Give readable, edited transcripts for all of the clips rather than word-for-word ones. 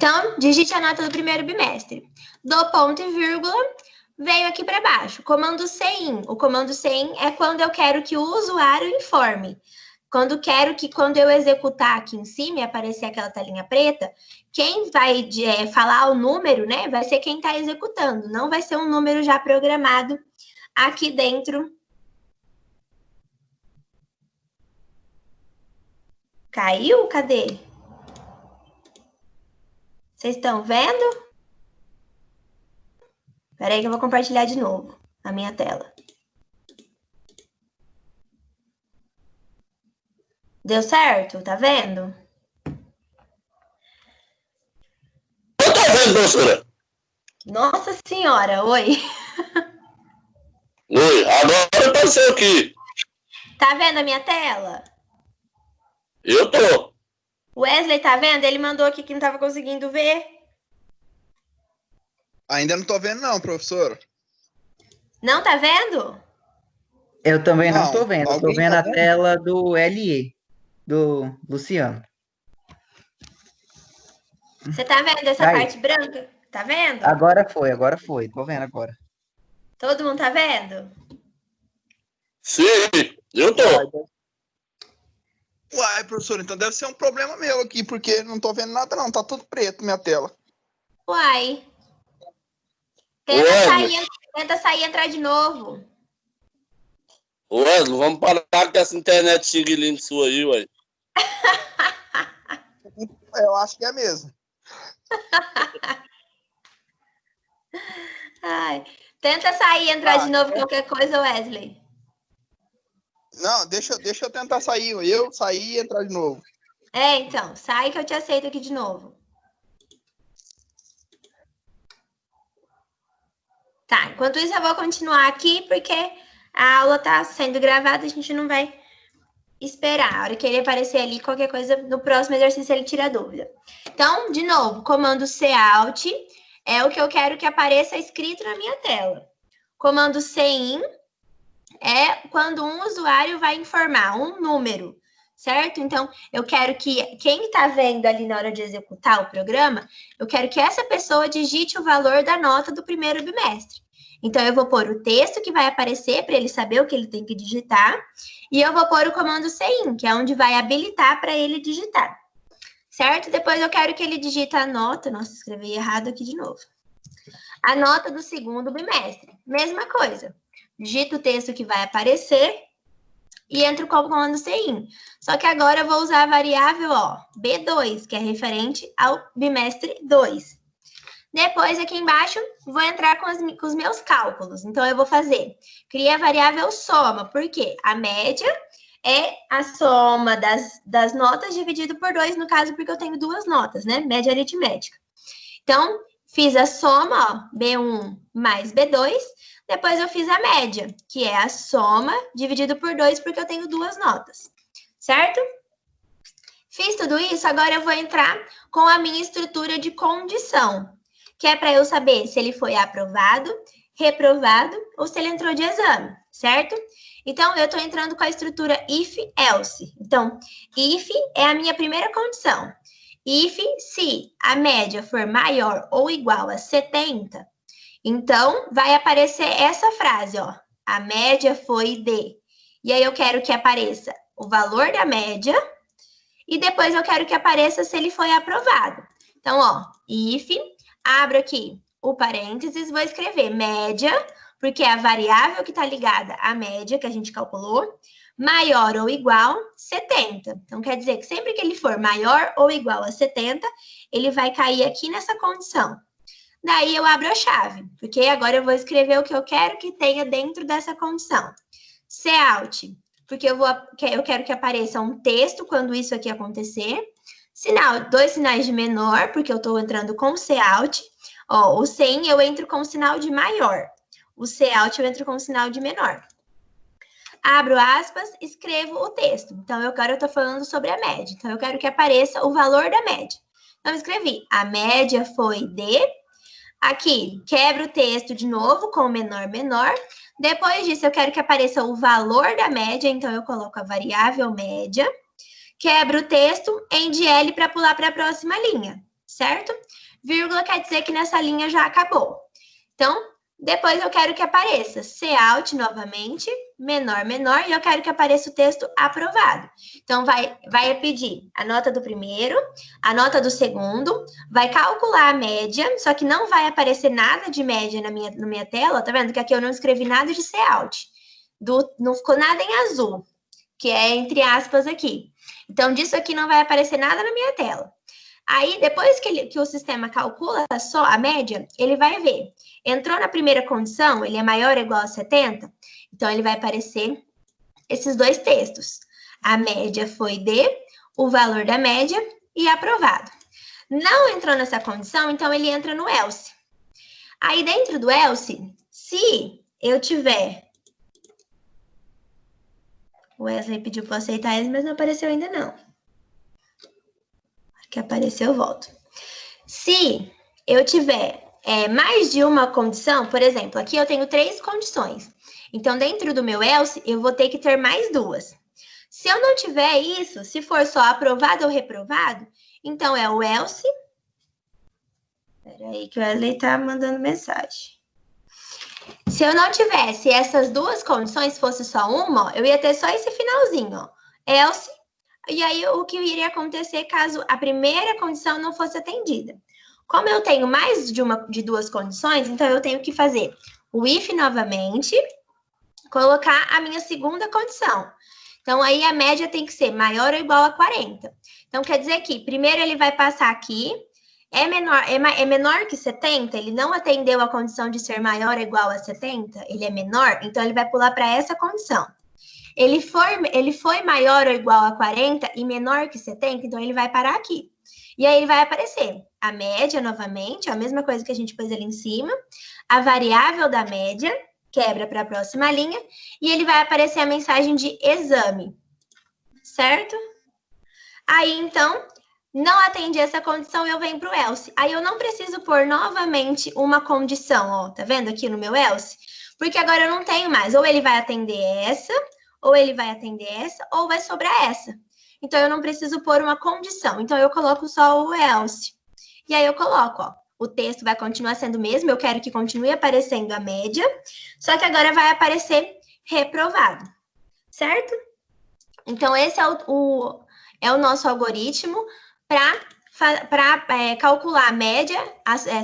Então, digite a nota do primeiro bimestre. Do ponto e vírgula, veio aqui para baixo. Comando CIN. O comando CIN é quando eu quero que o usuário informe. Quando eu executar aqui em cima e aparecer aquela telinha preta, quem vai falar o número, né, vai ser quem está executando. Não vai ser um número já programado aqui dentro. Caiu? Cadê? Vocês estão vendo? Espera aí que eu vou compartilhar de novo a minha tela. Deu certo? Tá vendo? Eu tô vendo, professora. Nossa senhora, oi. Oi, agora apareceu aqui. Tá vendo a minha tela? Eu tô. Wesley, tá vendo? Ele mandou aqui que não tava conseguindo ver. Ainda não tô vendo não, professor. Não tá vendo? Eu também não tô vendo. Eu tô Alguém vendo tá a vendo? tela do LE, do Luciano. Você tá vendo essa Aí. parte branca? Tá vendo? Agora foi. Tô vendo agora. Todo mundo tá vendo? Sim, eu tô. Uai, professor, então deve ser um problema meu aqui, porque não tô vendo nada não, tá tudo preto minha tela. Uai. Tenta sair e entrar de novo. Wesley, vamos parar com essa internet xing-ling sua aí, ué. Eu acho que é mesmo. Ai. Tenta sair e entrar de novo qualquer coisa, Wesley. Não, deixa eu tentar sair. Eu sair e entrar de novo. Então, sai que eu te aceito aqui de novo. Tá, enquanto isso eu vou continuar aqui, porque a aula tá sendo gravada, a gente não vai esperar. A hora que ele aparecer ali, qualquer coisa, no próximo exercício ele tira a dúvida. Então, de novo, comando Cout é o que eu quero que apareça escrito na minha tela. Comando CIN é quando um usuário vai informar um número, certo? Então, eu quero que quem está vendo ali na hora de executar o programa, eu quero que essa pessoa digite o valor da nota do primeiro bimestre. Então, eu vou pôr o texto que vai aparecer para ele saber o que ele tem que digitar, e eu vou pôr o comando CIN, que é onde vai habilitar para ele digitar, certo? Depois eu quero que ele digite a nota, nossa, escrevi errado aqui de novo. A nota do segundo bimestre, mesma coisa. Digita o texto que vai aparecer e entra com o comando CIN. Só que agora eu vou usar a variável B2, que é referente ao bimestre 2. Depois, aqui embaixo, vou entrar com os meus cálculos. Então, eu vou criar a variável soma, porque a média é a soma das notas dividido por 2, no caso, porque eu tenho duas notas, né? Média aritmética. Então, fiz a soma, B1 mais B2, depois eu fiz a média, que é a soma dividido por 2, porque eu tenho duas notas, certo? Fiz tudo isso, agora eu vou entrar com a minha estrutura de condição, que é para eu saber se ele foi aprovado, reprovado ou se ele entrou de exame, certo? Então, eu estou entrando com a estrutura if-else. Então, if é a minha primeira condição. If, se a média for maior ou igual a 70, então vai aparecer essa frase, a média foi de. E aí eu quero que apareça o valor da média e depois eu quero que apareça se ele foi aprovado. Então, if, abro aqui o parênteses, vou escrever média, porque é a variável que está ligada à média que a gente calculou, maior ou igual 70. Então, quer dizer que sempre que ele for maior ou igual a 70, ele vai cair aqui nessa condição. Daí, eu abro a chave, porque agora eu vou escrever o que eu quero que tenha dentro dessa condição. Cout, porque eu quero que apareça um texto quando isso aqui acontecer. Dois sinais de menor, porque eu estou entrando com Cout. O CIN eu entro com o sinal de maior. O Cout eu entro com o sinal de menor. Abro aspas, escrevo o texto. Então, agora eu estou falando sobre a média. Então, eu quero que apareça o valor da média. Então, eu escrevi, a média foi de... Aqui, quebro o texto de novo com o menor, menor. Depois disso, eu quero que apareça o valor da média. Então, eu coloco a variável média. Quebro o texto em DL para pular para a próxima linha, certo? Vírgula quer dizer que nessa linha já acabou. Então, depois eu quero que apareça Cout novamente, menor, menor, e eu quero que apareça o texto aprovado. Então, vai pedir a nota do primeiro, a nota do segundo, vai calcular a média, só que não vai aparecer nada de média na minha tela, tá vendo? Que aqui eu não escrevi nada de Cout. Não ficou nada em azul, que é entre aspas aqui. Então, disso aqui não vai aparecer nada na minha tela. Aí, depois que o sistema calcula só a média, ele vai ver. Entrou na primeira condição, ele é maior ou igual a 70, então ele vai aparecer esses dois textos. A média foi de, o valor da média e aprovado. Não entrou nessa condição, então ele entra no else. Aí, dentro do else, se eu tiver... O Wesley pediu para aceitar ele, mas não apareceu ainda não. Que apareceu, eu volto. Se eu tiver mais de uma condição, por exemplo, aqui eu tenho 3 condições. Então, dentro do meu else, eu vou ter que ter mais 2. Se eu não tiver isso, se for só aprovado ou reprovado, então é o else. Espera aí que o Wesley tá mandando mensagem. Se eu não tivesse essas 2 condições, fosse só uma, ó, eu ia ter só esse finalzinho, ó. Else. E aí, o que iria acontecer caso a primeira condição não fosse atendida? Como eu tenho mais de 2 condições, então eu tenho que fazer o if novamente, colocar a minha segunda condição. Então, aí a média tem que ser maior ou igual a 40. Então, quer dizer que primeiro ele vai passar aqui, é menor que 70, ele não atendeu a condição de ser maior ou igual a 70, ele é menor, então ele vai pular para essa condição. Ele foi maior ou igual a 40 e menor que 70, então ele vai parar aqui. E aí ele vai aparecer a média novamente, a mesma coisa que a gente pôs ali em cima, a variável da média, quebra para a próxima linha, e ele vai aparecer a mensagem de exame, certo? Aí, então, não atende essa condição, eu venho para o else. Aí eu não preciso pôr novamente uma condição, ó, tá vendo aqui no meu else? Porque agora eu não tenho mais, ou ele vai atender essa, ou ele vai atender essa, ou vai sobrar essa. Então, eu não preciso pôr uma condição. Então, eu coloco só o else. E aí, eu coloco, ó, o texto vai continuar sendo o mesmo, eu quero que continue aparecendo a média, só que agora vai aparecer reprovado, certo? Então, esse é o nosso algoritmo para calcular a média,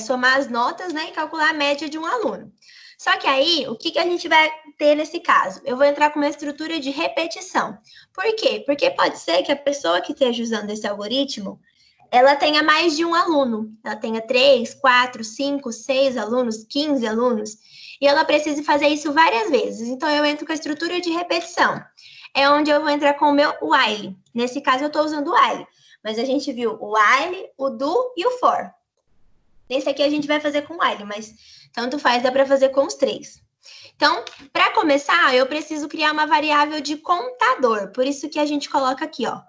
somar as notas, né, e calcular a média de um aluno. Só que aí, o que a gente vai ter nesse caso? Eu vou entrar com uma estrutura de repetição. Por quê? Porque pode ser que a pessoa que esteja usando esse algoritmo, ela tenha mais de um aluno. Ela tenha 3, 4, 5, 6 alunos, 15 alunos. E ela precisa fazer isso várias vezes. Então, eu entro com a estrutura de repetição. É onde eu vou entrar com o meu while. Nesse caso, eu estou usando o while. Mas a gente viu o while, o do e o for. Nesse aqui a gente vai fazer com o while, mas tanto faz, dá para fazer com os 3. Então, para começar, eu preciso criar uma variável de contador. Por isso que a gente coloca aqui, ó,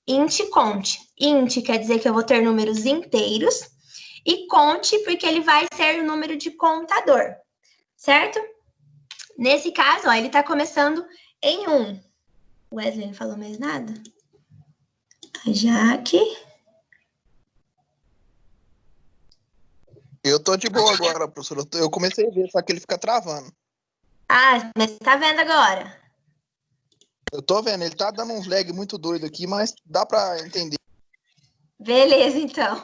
int cont. Int quer dizer que eu vou ter números inteiros. E cont porque ele vai ser o número de contador. Certo? Nesse caso, ó, ele está começando em 1. O Wesley não falou mais nada? A Jaque... Eu tô de boa agora, professor. Eu comecei a ver, só que ele fica travando. Ah, mas tá vendo agora? Eu tô vendo, ele tá dando uns lag muito doido aqui, mas dá pra entender. Beleza, então.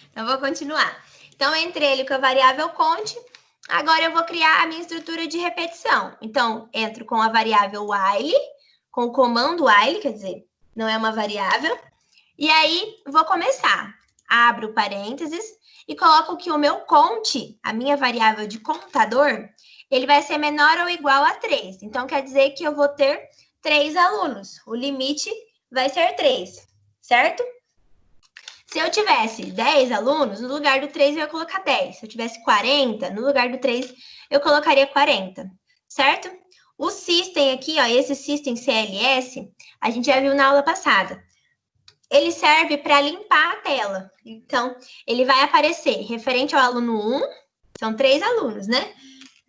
Então, vou continuar. Então, entre ele com a variável cont, agora eu vou criar a minha estrutura de repetição. Então, entro com a variável while, com o comando while, quer dizer, não é uma variável. E aí, vou começar. Abro parênteses e coloco que o meu cont, a minha variável de contador, ele vai ser menor ou igual a 3. Então, quer dizer que eu vou ter 3 alunos. O limite vai ser 3, certo? Se eu tivesse 10 alunos, no lugar do 3 eu ia colocar 10. Se eu tivesse 40, no lugar do 3 eu colocaria 40, certo? O system aqui, ó, esse system CLS, a gente já viu na aula passada. Ele serve para limpar a tela. Então, ele vai aparecer referente ao aluno 1, são 3 alunos, né?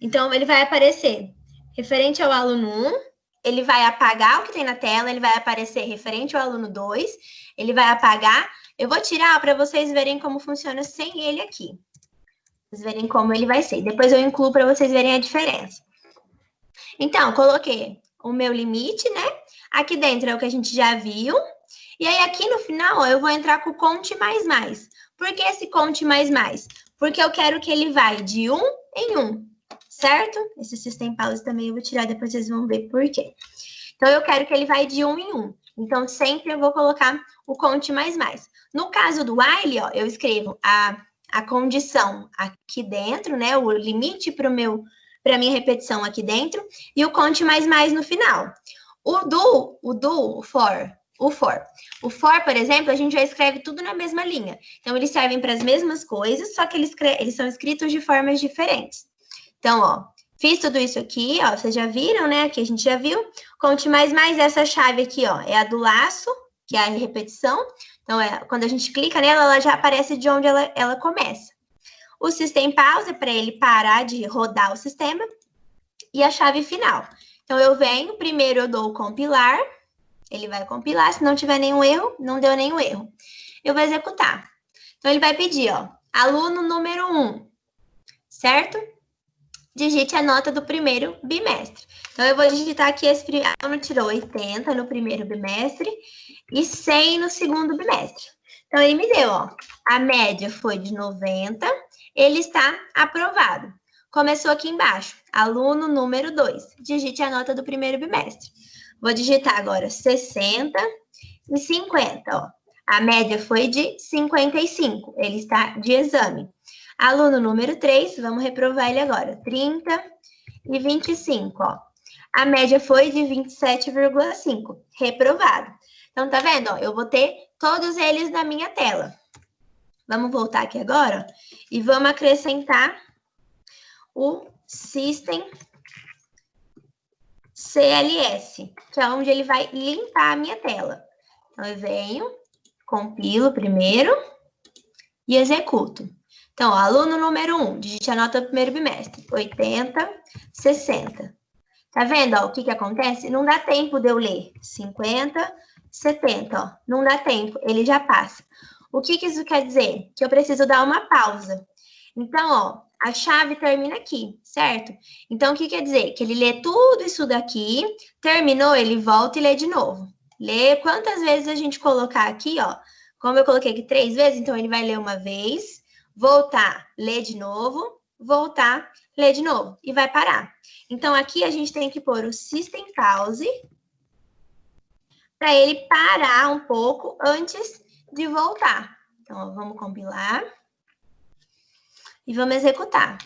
Então, ele vai aparecer referente ao aluno 1, ele vai apagar o que tem na tela, ele vai aparecer referente ao aluno 2, ele vai apagar. Eu vou tirar para vocês verem como funciona sem ele aqui. Vocês verem como ele vai ser. Depois eu incluo para vocês verem a diferença. Então, coloquei o meu limite, né? Aqui dentro é o que a gente já viu. E aí, aqui no final, ó, eu vou entrar com o conte mais mais. Por que esse conte mais mais? Porque eu quero que ele vai de 1 em 1, certo? Esse system pause também eu vou tirar, depois vocês vão ver por quê. Então, eu quero que ele vai de 1 em 1. Então, sempre eu vou colocar o conte mais mais. No caso do while, ó, eu escrevo a condição aqui dentro, né? O limite para minha repetição aqui dentro. E o conte mais mais no final. O for, por exemplo, a gente já escreve tudo na mesma linha. Então, eles servem para as mesmas coisas, só que eles são escritos de formas diferentes. Então, ó, fiz tudo isso aqui, ó, vocês já viram, né? Aqui a gente já viu. Conte mais mais, essa chave aqui, ó, é a do laço, que é a repetição. Então, quando a gente clica nela, ela já aparece de onde ela começa. O system pause é para ele parar de rodar o sistema. E a chave final. Então, eu venho, primeiro eu dou o compilar. Ele vai compilar, se não tiver nenhum erro, não deu nenhum erro. Eu vou executar. Então, ele vai pedir, ó, aluno número 1, certo? Digite a nota do primeiro bimestre. Então, eu vou digitar aqui, esse aluno tirou 80 no primeiro bimestre e 100 no segundo bimestre. Então, ele me deu, ó, a média foi de 90, ele está aprovado. Começou aqui embaixo, aluno número 2, digite a nota do primeiro bimestre. Vou digitar agora 60 e 50, ó. A média foi de 55, ele está de exame. Aluno número 3, vamos reprovar ele agora, 30 e 25, ó. A média foi de 27,5, reprovado. Então, tá vendo, ó? Eu vou ter todos eles na minha tela. Vamos voltar aqui agora, ó, e vamos acrescentar o System CLS, que é onde ele vai limpar a minha tela. Então, eu venho, compilo primeiro e executo. Então, ó, aluno número 1, digite a nota do primeiro bimestre, 80, 60. Tá vendo, ó, o que acontece? Não dá tempo de eu ler 50, 70, ó, não dá tempo, ele já passa. O que isso quer dizer? Que eu preciso dar uma pausa. Então, ó, a chave termina aqui, certo? Então, o que quer dizer? Que ele lê tudo isso daqui, terminou, ele volta e lê de novo. Lê quantas vezes a gente colocar aqui, ó. Como eu coloquei aqui 3 vezes, então ele vai ler uma vez, voltar, ler de novo, voltar, ler de novo e vai parar. Então, aqui a gente tem que pôr o System Pause para ele parar um pouco antes de voltar. Então, ó, vamos compilar. E vamos executar.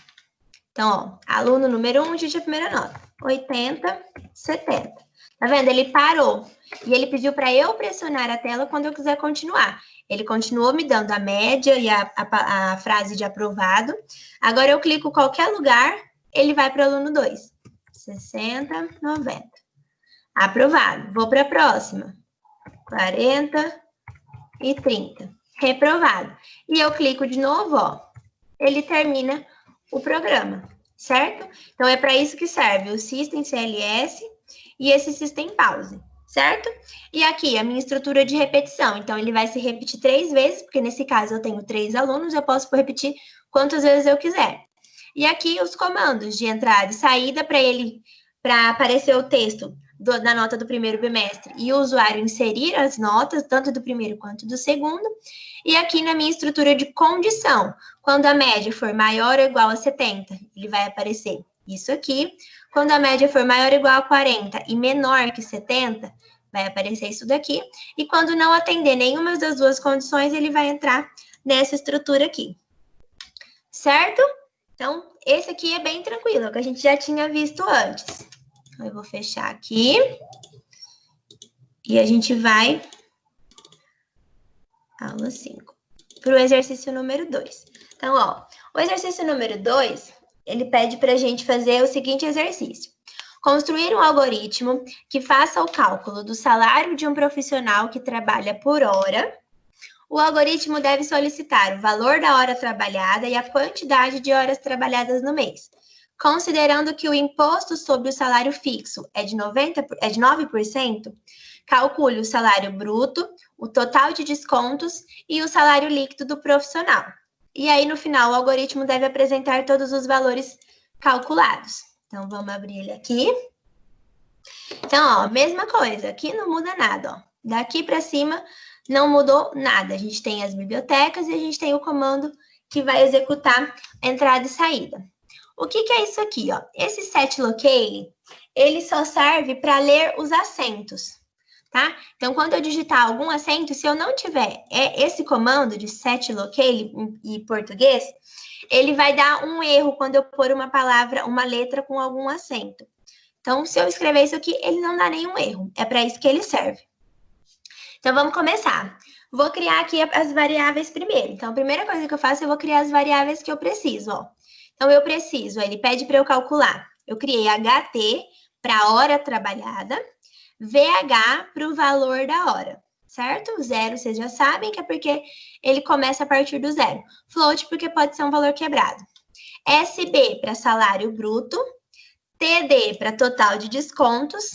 Então, ó, aluno número 1, digite a primeira nota. 80, 70. Tá vendo? Ele parou. E ele pediu para eu pressionar a tela quando eu quiser continuar. Ele continuou me dando a média e a frase de aprovado. Agora eu clico em qualquer lugar, ele vai para o aluno 2. 60, 90. Aprovado. Vou para a próxima. 40 e 30. Reprovado. E eu clico de novo, ó. Ele termina o programa, certo? Então, é para isso que serve o System CLS e esse System Pause, certo? E aqui, a minha estrutura de repetição. Então, ele vai se repetir 3 vezes, porque nesse caso eu tenho 3 alunos, eu posso repetir quantas vezes eu quiser. E aqui, os comandos de entrada e saída para aparecer o texto da nota do primeiro bimestre e o usuário inserir as notas, tanto do primeiro quanto do segundo. E aqui na minha estrutura de condição, quando a média for maior ou igual a 70, ele vai aparecer isso aqui. Quando a média for maior ou igual a 40 e menor que 70, vai aparecer isso daqui. E quando não atender nenhuma das duas condições, ele vai entrar nessa estrutura aqui. Certo? Então, esse aqui é bem tranquilo, é o que a gente já tinha visto antes. Eu vou fechar aqui. E a gente vai... Aula 5. Para o exercício número 2. Então, ó, o exercício número 2, ele pede para a gente fazer o seguinte exercício. Construir um algoritmo que faça o cálculo do salário de um profissional que trabalha por hora. O algoritmo deve solicitar o valor da hora trabalhada e a quantidade de horas trabalhadas no mês. considerando que o imposto sobre o salário fixo é de 9%, calcule o salário bruto, o total de descontos e o salário líquido do profissional. E aí, no final, o algoritmo deve apresentar todos os valores calculados. Então, vamos abrir ele aqui. Então, ó, mesma coisa, aqui não muda nada, ó. Daqui para cima não mudou nada. A gente tem as bibliotecas e a gente tem o comando que vai executar entrada e saída. O que é isso aqui, ó? Esse setLocale, ele só serve para ler os acentos, tá? Então, quando eu digitar algum acento, se eu não tiver esse comando de setLocale em português, ele vai dar um erro quando eu pôr uma palavra, uma letra com algum acento. Então, se eu escrever isso aqui, ele não dá nenhum erro. É para isso que ele serve. Então, vamos começar. Vou criar aqui as variáveis primeiro. Então, a primeira coisa que eu faço, eu vou criar as variáveis que eu preciso, ó. Então, eu preciso, ele pede para eu calcular. Eu criei HT para a hora trabalhada, VH para o valor da hora, certo? Zero, vocês já sabem que é porque ele começa a partir do zero. Float, porque pode ser um valor quebrado. SB para salário bruto, TD para total de descontos,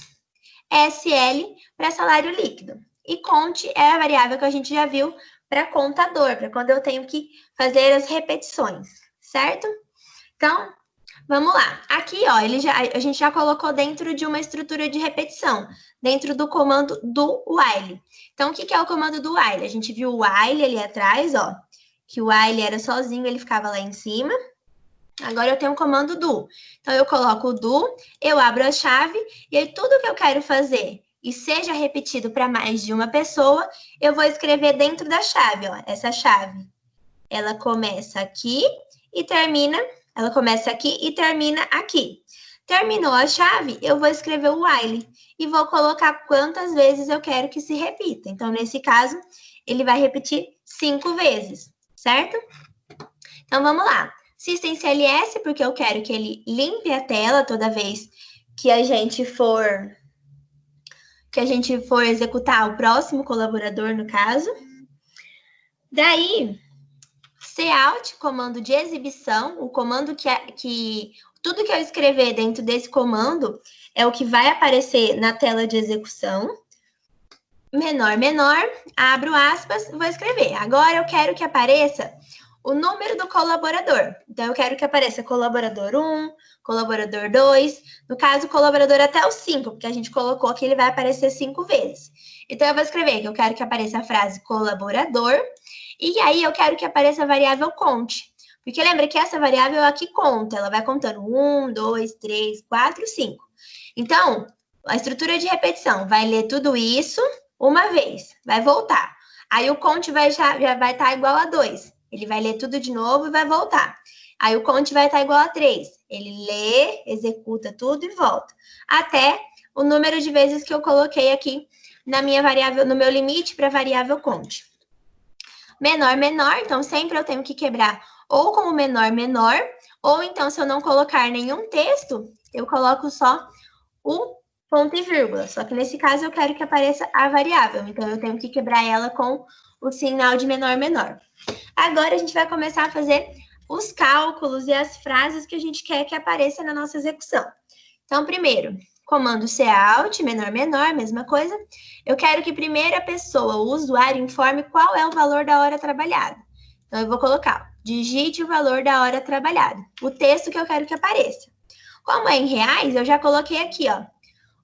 SL para salário líquido. E cont é a variável que a gente já viu para contador, para quando eu tenho que fazer as repetições, certo? Então, vamos lá. Aqui, ó, a gente já colocou dentro de uma estrutura de repetição, dentro do comando do while. Então, o que é o comando do while? A gente viu o while ali atrás, ó, que o while era sozinho, ele ficava lá em cima. Agora eu tenho o comando do. Então, eu coloco o do, eu abro a chave, e aí tudo que eu quero fazer e seja repetido para mais de uma pessoa, eu vou escrever dentro da chave, ó. Essa chave, ela começa aqui e termina, ela começa aqui e termina aqui. Terminou a chave, eu vou escrever o while e vou colocar quantas vezes eu quero que se repita. Então, nesse caso, ele vai repetir 5 vezes, certo? Então, vamos lá. System_cls, porque eu quero que ele limpe a tela toda vez que a gente for executar o próximo colaborador, no caso. Daí, cout, comando de exibição, o comando que tudo que eu escrever dentro desse comando é o que vai aparecer na tela de execução. Menor, abro aspas, vou escrever. Agora eu quero que apareça o número do colaborador. Então, eu quero que apareça colaborador 1, colaborador 2, no caso, colaborador até o 5, porque a gente colocou que ele vai aparecer 5 vezes. Então, eu vou escrever que eu quero que apareça a frase colaborador, e aí eu quero que apareça a variável cont. Porque lembra que essa variável aqui conta, ela vai contando 1, 2, 3, 4, 5. Então, a estrutura de repetição vai ler tudo isso uma vez, vai voltar. Aí o cont já vai estar igual a 2. Ele vai ler tudo de novo e vai voltar. Aí o cont vai estar igual a 3. Ele lê, executa tudo e volta. Até o número de vezes que eu coloquei aqui na minha variável, no meu limite para a variável cont. Menor, então sempre eu tenho que quebrar ou como menor, ou então se eu não colocar nenhum texto, eu coloco só o ponto e vírgula. Só que nesse caso eu quero que apareça a variável, então eu tenho que quebrar ela com o sinal de menor. Agora a gente vai começar a fazer os cálculos e as frases que a gente quer que apareça na nossa execução. Então, primeiro, comando cout, menor, mesma coisa. Eu quero que primeiro a pessoa, o usuário, informe qual é o valor da hora trabalhada. Então, eu vou colocar, digite o valor da hora trabalhada. O texto que eu quero que apareça. Como é em reais, eu já coloquei aqui, ó,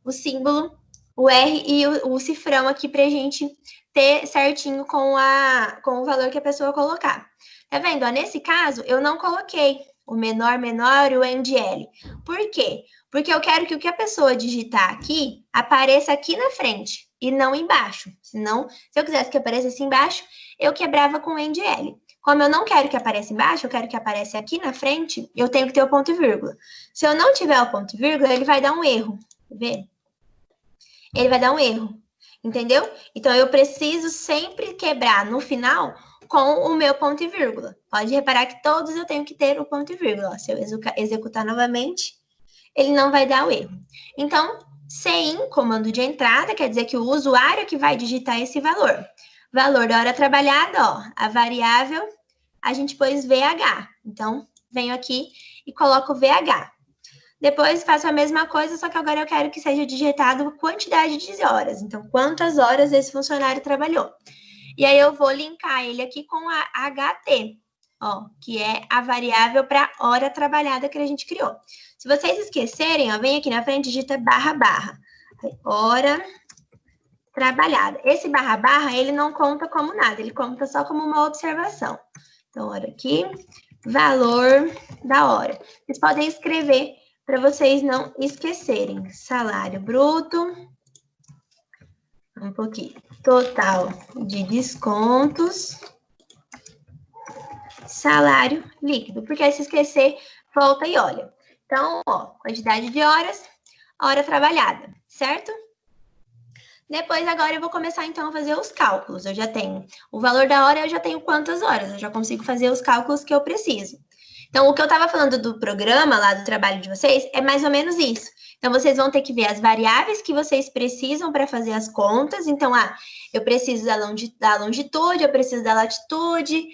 o símbolo, o R e o cifrão aqui pra gente ter certinho com o valor que a pessoa colocar. Tá vendo? Ó, nesse caso, eu não coloquei o menor e o NDL. Por quê? Porque eu quero que o que a pessoa digitar aqui apareça aqui na frente e não embaixo. Senão, se eu quisesse que aparecesse embaixo, eu quebrava com o NDL. Como eu não quero que apareça embaixo, eu quero que apareça aqui na frente, eu tenho que ter o ponto e vírgula. Se eu não tiver o ponto e vírgula, ele vai dar um erro. Quer ver? Ele vai dar um erro. Entendeu? Então, eu preciso sempre quebrar no final com o meu ponto e vírgula. Pode reparar que todos eu tenho que ter o ponto e vírgula. Ó, se eu executar novamente, ele não vai dar o erro. Então, CIN, comando de entrada, quer dizer que o usuário que vai digitar esse valor. Valor da hora trabalhada, ó, a variável, a gente pôs VH. Então, venho aqui e coloco VH. Depois faço a mesma coisa, só que agora eu quero que seja digitado quantidade de horas. Então, quantas horas esse funcionário trabalhou. E aí eu vou linkar ele aqui com a HT, ó, que é a variável para hora trabalhada que a gente criou. Se vocês esquecerem, ó, vem aqui na frente, digita barra, barra. Hora trabalhada. Esse barra, barra, ele não conta como nada, ele conta só como uma observação. Então, hora aqui, valor da hora. Vocês podem escrever para vocês não esquecerem. Salário bruto, um pouquinho. Total de descontos, salário líquido. Porque aí se esquecer, volta e olha. Então, ó, quantidade de horas, hora trabalhada, certo? Depois, agora, eu vou começar, então, a fazer os cálculos. Eu já tenho o valor da hora, eu já tenho quantas horas. Eu já consigo fazer os cálculos que eu preciso. Então, o que eu estava falando do programa lá do trabalho de vocês é mais ou menos isso. Então, vocês vão ter que ver as variáveis que vocês precisam para fazer as contas. Então, eu preciso da longitude, eu preciso da latitude.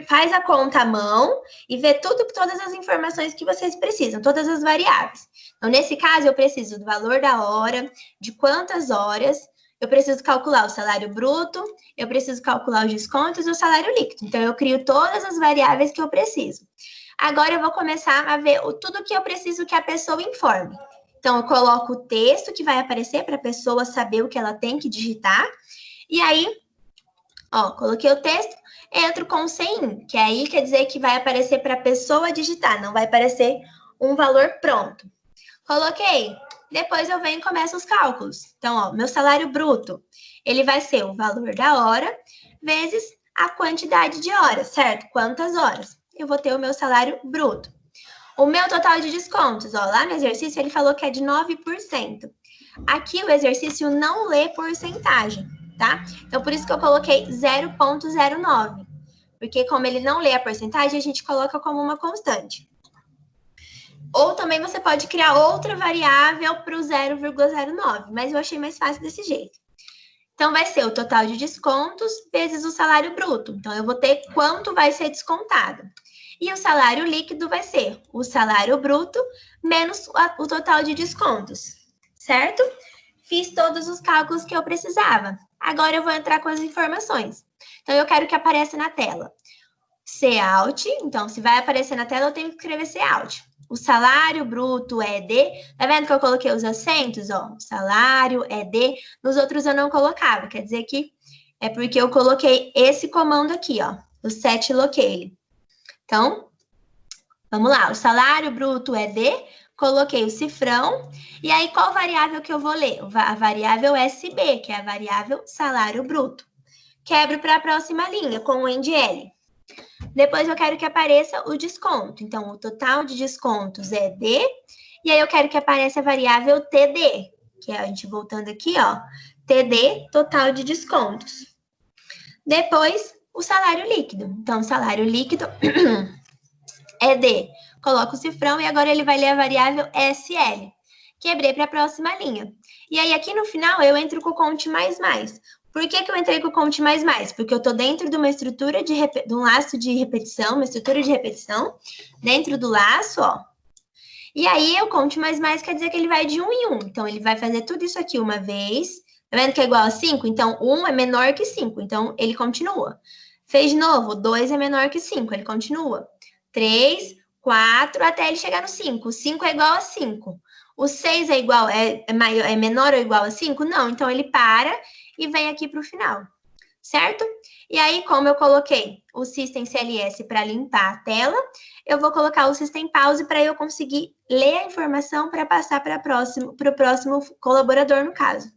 Faz a conta à mão e vê todas as informações que vocês precisam, todas as variáveis. Então, nesse caso, eu preciso do valor da hora, de quantas horas, eu preciso calcular o salário bruto, eu preciso calcular os descontos e o salário líquido. Então, eu crio todas as variáveis que eu preciso. Agora, eu vou começar a ver tudo que eu preciso que a pessoa informe. Então, eu coloco o texto que vai aparecer para a pessoa saber o que ela tem que digitar. E aí, ó, coloquei o texto, entro com o CIN, que aí quer dizer que vai aparecer para a pessoa digitar, não vai aparecer um valor pronto. Coloquei. Depois eu venho e começo os cálculos. Então, ó, meu salário bruto, ele vai ser o valor da hora vezes a quantidade de horas, certo? Quantas horas? Eu vou ter o meu salário bruto. O meu total de descontos, ó, lá no exercício ele falou que é de 9%. Aqui o exercício não lê porcentagem, tá? Então, por isso que eu coloquei 0,09. Porque como ele não lê a porcentagem, a gente coloca como uma constante. Ou também você pode criar outra variável para o 0,09, mas eu achei mais fácil desse jeito. Então, vai ser o total de descontos vezes o salário bruto. Então, eu vou ter quanto vai ser descontado. E o salário líquido vai ser o salário bruto menos o total de descontos, certo? Fiz todos os cálculos que eu precisava. Agora, eu vou entrar com as informações. Então, eu quero que apareça na tela. Cout, então, se vai aparecer na tela, eu tenho que escrever Cout. O salário bruto é de... Tá vendo que eu coloquei os acentos, ó? O salário é de... Nos outros eu não colocava, quer dizer que é porque eu coloquei esse comando aqui, ó. O set locale. Então, vamos lá. O salário bruto é de... Coloquei o cifrão. E aí, qual variável que eu vou ler? A variável SB, que é a variável salário bruto. Quebro para a próxima linha com o NDL. Depois eu quero que apareça o desconto. Então, o total de descontos é D. E aí eu quero que apareça a variável TD, que é a gente voltando aqui, ó. TD, total de descontos. Depois, o salário líquido. Então, o salário líquido é D. Coloco o cifrão e agora ele vai ler a variável SL. Quebrei para a próxima linha. E aí, aqui no final, eu entro com o conte mais. Por que eu entrei com o conte mais? Porque eu estou dentro de uma estrutura de um laço de repetição, uma estrutura de repetição, dentro do laço, ó. E aí, o conte mais quer dizer que ele vai de 1 em 1. Então, ele vai fazer tudo isso aqui uma vez. Tá vendo que é igual a 5? Então, 1 é menor que 5. Então, ele continua. Fez de novo, 2 é menor que 5. Ele continua. 3, 4, até ele chegar no 5. O 5 é igual a 5. O 6 é menor ou igual a 5? Não. Então, ele para e vem aqui para o final, certo? E aí, como eu coloquei o System CLS para limpar a tela, eu vou colocar o System Pause para eu conseguir ler a informação para passar para o próximo colaborador, no caso.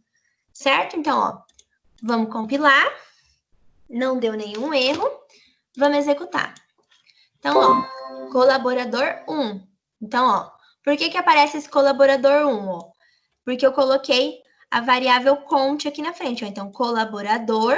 Certo? Então, ó, vamos compilar. Não deu nenhum erro. Vamos executar. Então, ó, colaborador 1. Então, ó, por que aparece esse colaborador 1? Ó? Porque eu coloquei a variável count aqui na frente, ó. Então, colaborador.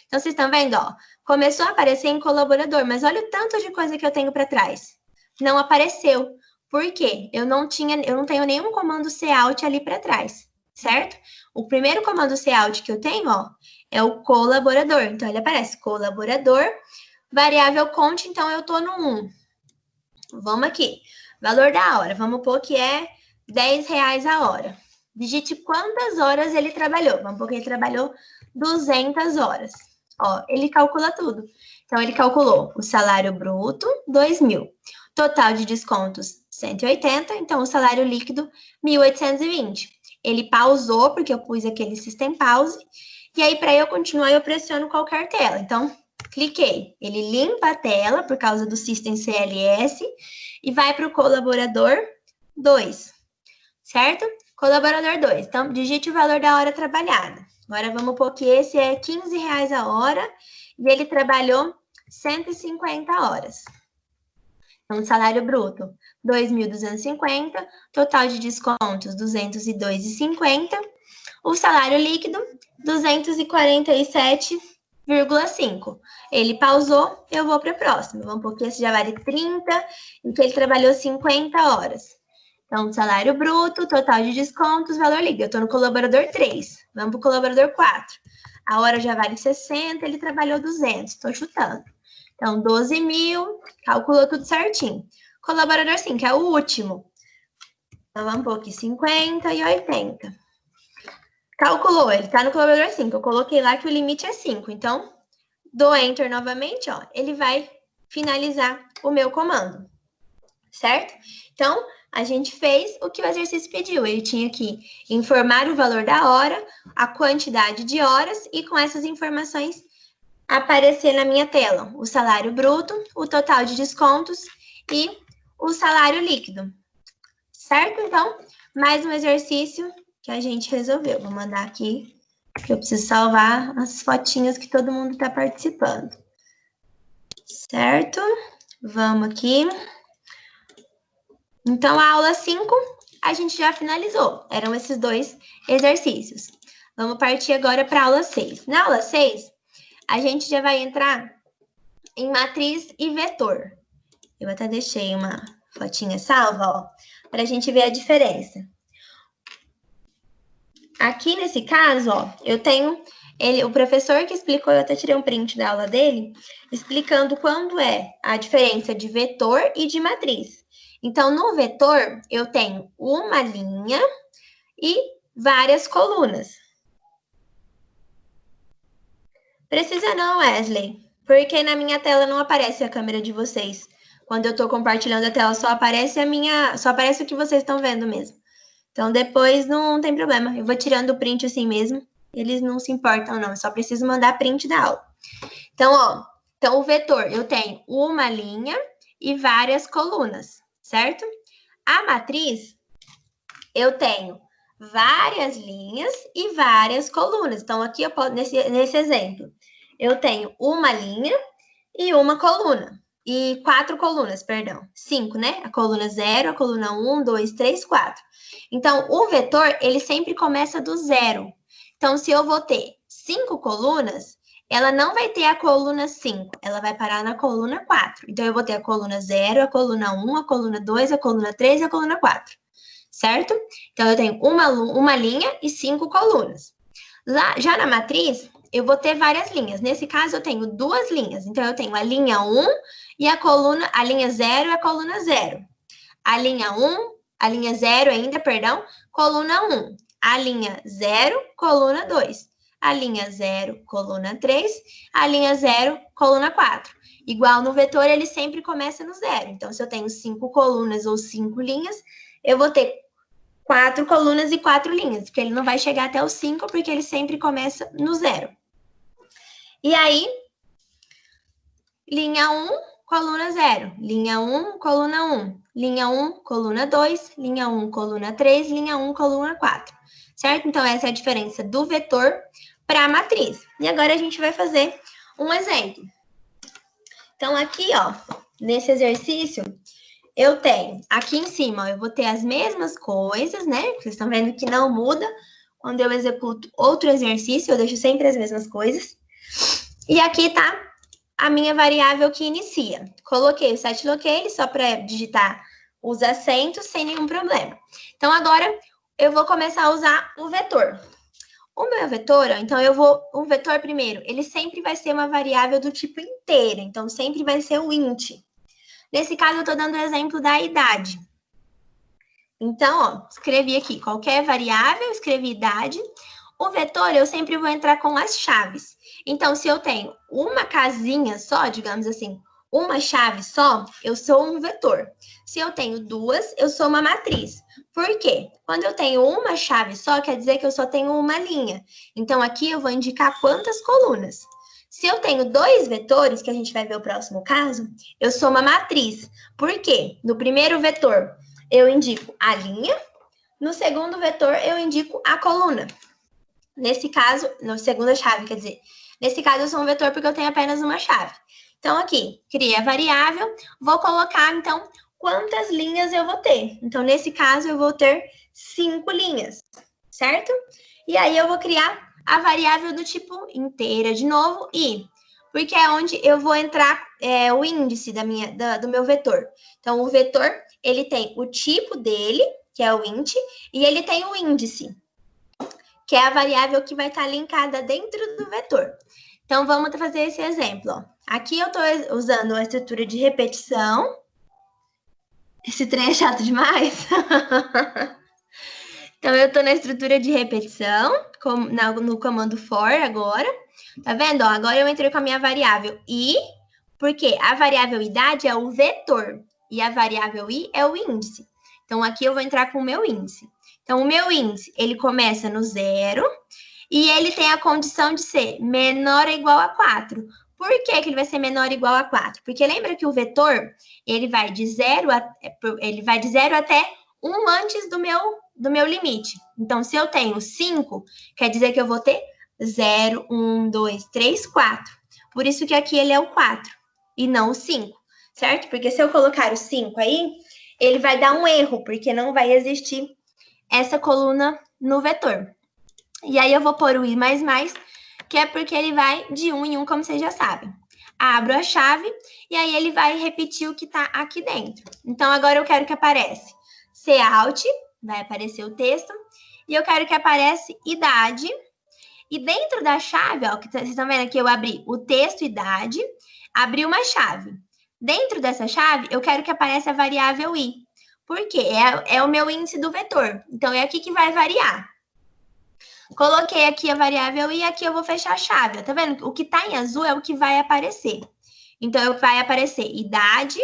Então, vocês estão vendo, ó, começou a aparecer em colaborador, mas olha o tanto de coisa que eu tenho para trás. Não apareceu. Por quê? Eu não tenho nenhum comando cout ali para trás, certo? O primeiro comando cout que eu tenho, ó, é o colaborador. Então, ele aparece colaborador, variável count, então eu tô no 1. Vamos aqui. Valor da hora. Vamos pôr que é R$10 a hora. Digite quantas horas ele trabalhou. Vamos pôr que ele trabalhou 200 horas. Ó, ele calcula tudo. Então, ele calculou o salário bruto, 2.000. Total de descontos, 180. Então, o salário líquido, 1.820. Ele pausou, porque eu pus aquele System Pause. E aí, para eu continuar, eu pressiono qualquer tela. Então, cliquei. Ele limpa a tela, por causa do System CLS, e vai para o colaborador 2. Certo? Colaborador 2. Então, digite o valor da hora trabalhada. Agora, vamos pôr que esse é R$15 a hora e ele trabalhou 150 horas. Então, salário bruto, 2.250, total de descontos, 202,50. O salário líquido, 247,5. Ele pausou, eu vou para o próximo. Vamos pôr que esse já vale 30 e que ele trabalhou 50 horas. Então, salário bruto, total de descontos, valor líquido. Eu estou no colaborador 3. Vamos para o colaborador 4. A hora já vale 60, ele trabalhou 200. Estou chutando. Então, 12.000, calculou tudo certinho. Colaborador 5, é o último. Então, vamos pôr aqui 50 e 80. Calculou, ele está no colaborador 5. Eu coloquei lá que o limite é 5. Então, dou Enter novamente, ó. Ele vai finalizar o meu comando. Certo? Então, a gente fez o que o exercício pediu. Ele tinha que informar o valor da hora, a quantidade de horas e com essas informações aparecer na minha tela o salário bruto, o total de descontos e o salário líquido. Certo? Então, mais um exercício que a gente resolveu. Vou mandar aqui, que eu preciso salvar as fotinhas que todo mundo está participando. Certo? Vamos aqui. Então, a aula 5, a gente já finalizou. Eram esses dois exercícios. Vamos partir agora para a aula 6. Na aula 6, a gente já vai entrar em matriz e vetor. Eu até deixei uma fotinha salva, ó, para a gente ver a diferença. Aqui, nesse caso, ó, eu tenho o professor que explicou, eu até tirei um print da aula dele, explicando quando é a diferença de vetor e de matriz. Então, no vetor, eu tenho uma linha e várias colunas. Precisa não, Wesley, porque na minha tela não aparece a câmera de vocês. Quando eu estou compartilhando a tela, só aparece o que vocês estão vendo mesmo. Então, depois não tem problema. Eu vou tirando o print assim mesmo. Eles não se importam, não. Eu só preciso mandar print da aula. Então, ó. Então, o vetor, eu tenho uma linha e várias colunas, certo? A matriz, eu tenho várias linhas e várias colunas. Então, aqui eu posso, nesse exemplo, eu tenho uma linha e uma coluna. E 4 colunas, perdão. 5, né? A coluna 0, a coluna 1, 2, 3, 4. Então, o vetor, ele sempre começa do 0. Então, se eu vou ter 5 colunas, ela não vai ter a coluna 5, ela vai parar na coluna 4. Então, eu vou ter a coluna 0, a coluna 1, a coluna 2, a coluna 3 e a coluna 4. Certo? Então, eu tenho uma linha e 5 colunas. Já na matriz, eu vou ter várias linhas. Nesse caso, eu tenho 2 linhas. Então, eu tenho a linha 1 e a linha 0 e a coluna 0. A linha 1, a linha 0 ainda, perdão, coluna 1. A linha 0, coluna 2. A linha 0, coluna 3. A linha 0, coluna 4. Igual no vetor, ele sempre começa no 0. Então, se eu tenho 5 colunas ou 5 linhas, eu vou ter 4 colunas e 4 linhas, porque ele não vai chegar até o 5, porque ele sempre começa no 0. E aí, linha 1, coluna 0. Linha 1, coluna 1. Linha 1, coluna 2. Linha 1, coluna 3. Linha 1, coluna 4. Certo? Então, essa é a diferença do vetor para a matriz. E agora a gente vai fazer um exemplo. Então, aqui, ó, nesse exercício, eu tenho aqui em cima, ó, eu vou ter as mesmas coisas, né? Vocês estão vendo que não muda. Quando eu executo outro exercício, eu deixo sempre as mesmas coisas. E aqui tá a minha variável que inicia. Coloquei o setlocale só para digitar os acentos sem nenhum problema. Então, agora eu vou começar a usar o vetor. O meu vetor, ó, então o vetor primeiro, ele sempre vai ser uma variável do tipo inteiro. Então, sempre vai ser o int. Nesse caso, eu estou dando o exemplo da idade. Então, ó, escrevi aqui qualquer variável, escrevi idade. O vetor, eu sempre vou entrar com as chaves. Então, se eu tenho uma casinha só, digamos assim, uma chave só, eu sou um vetor. Se eu tenho duas, eu sou uma matriz. Por quê? Quando eu tenho uma chave só, quer dizer que eu só tenho uma linha. Então, aqui eu vou indicar quantas colunas. Se eu tenho dois vetores, que a gente vai ver o próximo caso, eu sou uma matriz. Por quê? No primeiro vetor, eu indico a linha. No segundo vetor, eu indico a coluna. Nesse caso, na segunda chave, quer dizer, nesse caso eu sou um vetor porque eu tenho apenas uma chave. Então, aqui, criei a variável, vou colocar, então, quantas linhas eu vou ter. Então, nesse caso, eu vou ter 5 linhas, certo? E aí, eu vou criar a variável do tipo inteira de novo, i, porque é onde eu vou entrar o índice do meu vetor. Então, o vetor, ele tem o tipo dele, que é o int, e ele tem o índice, que é a variável que vai estar linkada dentro do vetor. Então, vamos fazer esse exemplo. Ó. Aqui eu estou usando a estrutura de repetição. Esse trem é chato demais. Então, eu estou na estrutura de repetição, no comando for agora. Tá vendo? Ó, agora eu entrei com a minha variável i, porque a variável idade é o vetor e a variável i é o índice. Então, aqui eu vou entrar com o meu índice. Então, o meu índice, ele começa no 0 e ele tem a condição de ser menor ou igual a 4. Por que que ele vai ser menor ou igual a 4? Porque lembra que o vetor, ele vai de 0 até 1 antes do meu limite. Então, se eu tenho 5, quer dizer que eu vou ter 0, 1, 2, 3, 4. Por isso que aqui ele é o 4 e não o 5, certo? Porque se eu colocar o 5 aí, ele vai dar um erro, porque não vai existir essa coluna no vetor. E aí eu vou pôr o i++, que é porque ele vai de 1 em 1, como vocês já sabem. Abro a chave e aí ele vai repetir o que está aqui dentro. Então, agora eu quero que apareça Cout, vai aparecer o texto, e eu quero que apareça idade. E dentro da chave, ó, que vocês estão vendo aqui, eu abri o texto idade, abri uma chave. Dentro dessa chave, eu quero que apareça a variável i. Por quê? É o meu índice do vetor. Então, é aqui que vai variar. Coloquei aqui a variável i, aqui eu vou fechar a chave. Tá vendo? O que tá em azul é o que vai aparecer. Então, vai aparecer idade,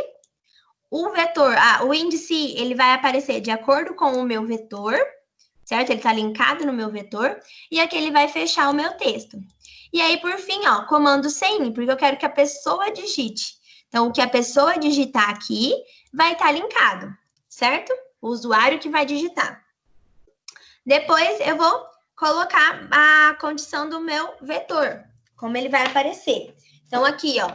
o vetor, o índice, ele vai aparecer de acordo com o meu vetor, certo? Ele tá linkado no meu vetor, e aqui ele vai fechar o meu texto. E aí, por fim, ó, comando sem, porque eu quero que a pessoa digite. Então, o que a pessoa digitar aqui vai estar linkado, certo? O usuário que vai digitar. Depois, eu vou colocar a condição do meu vetor, como ele vai aparecer. Então, aqui, ó,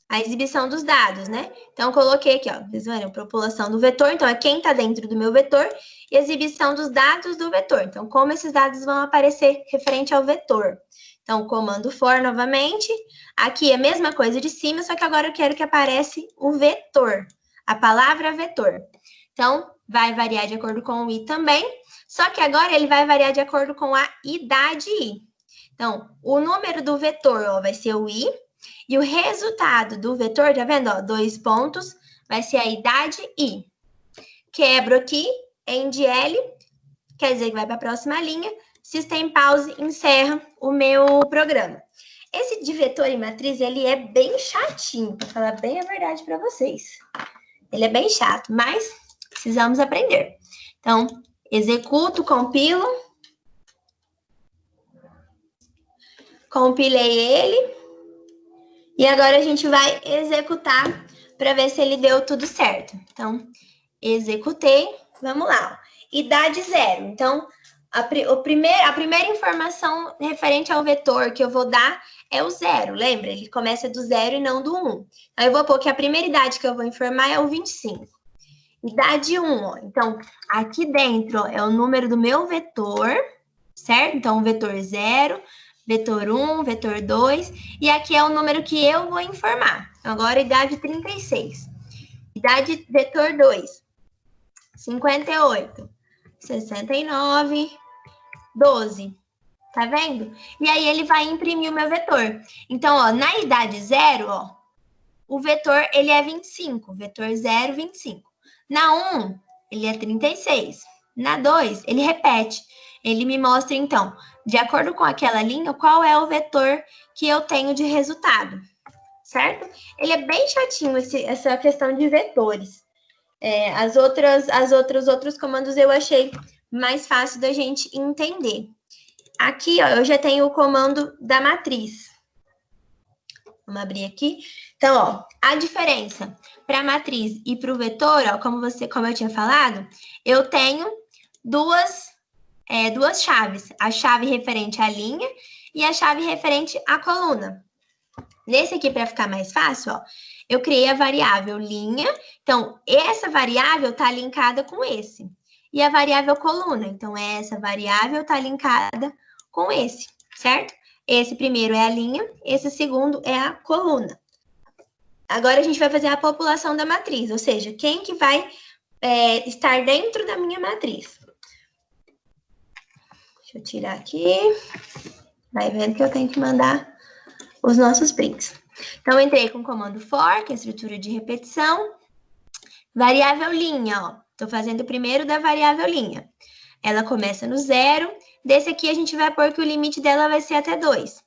a exibição dos dados, né? Então, eu coloquei aqui, ó, vocês viram, população do vetor, então é quem está dentro do meu vetor, e exibição dos dados do vetor. Então, como esses dados vão aparecer referente ao vetor. Então, comando for novamente, aqui é a mesma coisa de cima, só que agora eu quero que apareça o vetor, a palavra vetor. Então, vai variar de acordo com o i também, só que agora ele vai variar de acordo com a idade i. Então, o número do vetor, ó, vai ser o i, e o resultado do vetor, tá vendo, ó, 2 pontos, vai ser a idade i. Quebro aqui, end L, quer dizer que vai para a próxima linha, System Pause, encerra o meu programa. Esse de vetor e matriz, ele é bem chatinho, para falar bem a verdade para vocês. Ele é bem chato, mas precisamos aprender. Então, executo, compilo. Compilei ele. E agora a gente vai executar para ver se ele deu tudo certo. Então, executei. Vamos lá. Idade 0. Então, a primeira informação referente ao vetor que eu vou dar é o 0. Lembra? Ele começa do 0 e não do 1. Aí eu vou pôr que a primeira idade que eu vou informar é o 25. Idade 1, ó. Então, aqui dentro ó, é o número do meu vetor, certo? Então, vetor 0, vetor 1, vetor 2. E aqui é o número que eu vou informar. Agora, idade 36. Idade vetor 2, 58. 69, 12, tá vendo? E aí, ele vai imprimir o meu vetor. Então, ó, na idade 0, ó, o vetor, ele é 25, vetor 0, 25. Na 1, ele é 36. Na 2, ele repete. Ele me mostra, então, de acordo com aquela linha, qual é o vetor que eu tenho de resultado, certo? Ele é bem chatinho, essa questão de vetores. Os outros comandos eu achei mais fácil da gente entender. Aqui, ó, eu já tenho o comando da matriz. Vamos abrir aqui. Então, ó, a diferença para a matriz e para o vetor, ó, como eu tinha falado, eu tenho duas chaves. A chave referente à linha e a chave referente à coluna. Nesse aqui, para ficar mais fácil, ó, eu criei a variável linha. Então, essa variável está linkada com esse. E a variável coluna. Então, essa variável está linkada com esse, certo? Esse primeiro é a linha, esse segundo é a coluna. Agora, a gente vai fazer a população da matriz, ou seja, quem que vai estar dentro da minha matriz. Deixa eu tirar aqui. Vai vendo que eu tenho que mandar os nossos prints. Então, eu entrei com o comando for, que é a estrutura de repetição. Variável linha, ó. Estou fazendo o primeiro da variável linha. Ela começa no 0. Desse aqui, a gente vai pôr que o limite dela vai ser até 2.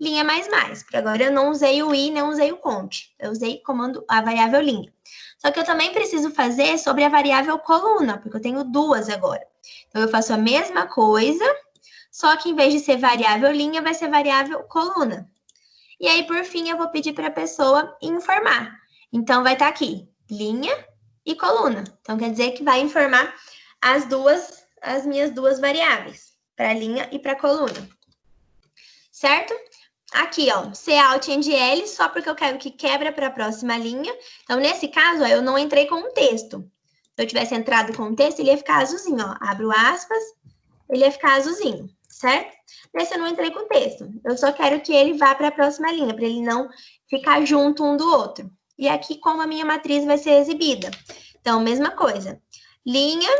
Linha mais, porque agora eu não usei o i, não usei o count. Eu usei a variável linha. Só que eu também preciso fazer sobre a variável coluna, porque eu tenho duas agora. Então, eu faço a mesma coisa, só que em vez de ser variável linha, vai ser variável coluna. E aí, por fim, eu vou pedir para a pessoa informar. Então, vai estar aqui, linha e coluna. Então, quer dizer que vai informar as minhas duas variáveis, para a linha e para a coluna. Certo? Aqui, ó, Cout and L, só porque eu quero que quebra para a próxima linha. Então, nesse caso, ó, eu não entrei com um texto. Se eu tivesse entrado com um texto, ele ia ficar azulzinho, ó. Abro aspas, ele ia ficar azulzinho, certo? Nesse eu não entrei com texto. Eu só quero que ele vá para a próxima linha, para ele não ficar junto um do outro. E aqui, como a minha matriz vai ser exibida. Então, mesma coisa. Linha,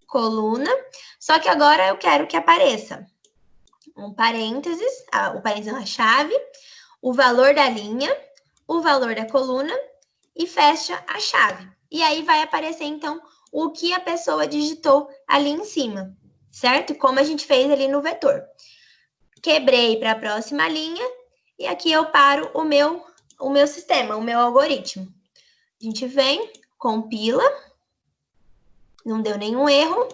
coluna, só que agora eu quero que apareça um parênteses, o parênteses é uma chave, o valor da linha, o valor da coluna e fecha a chave. E aí vai aparecer, então, o que a pessoa digitou ali em cima, certo? Como a gente fez ali no vetor. Quebrei para a próxima linha e aqui eu paro o meu sistema, o meu algoritmo. A gente vem, compila, não deu nenhum erro,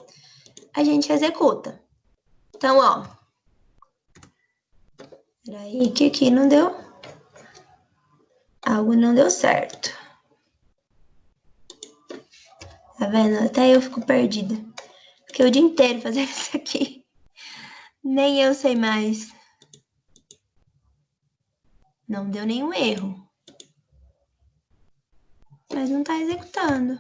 a gente executa. Então, ó, peraí, que aqui não deu, algo não deu certo. Tá vendo? Até eu fico perdida. Fiquei o dia inteiro fazendo isso aqui. Nem eu sei mais. Não deu nenhum erro. Mas não tá executando.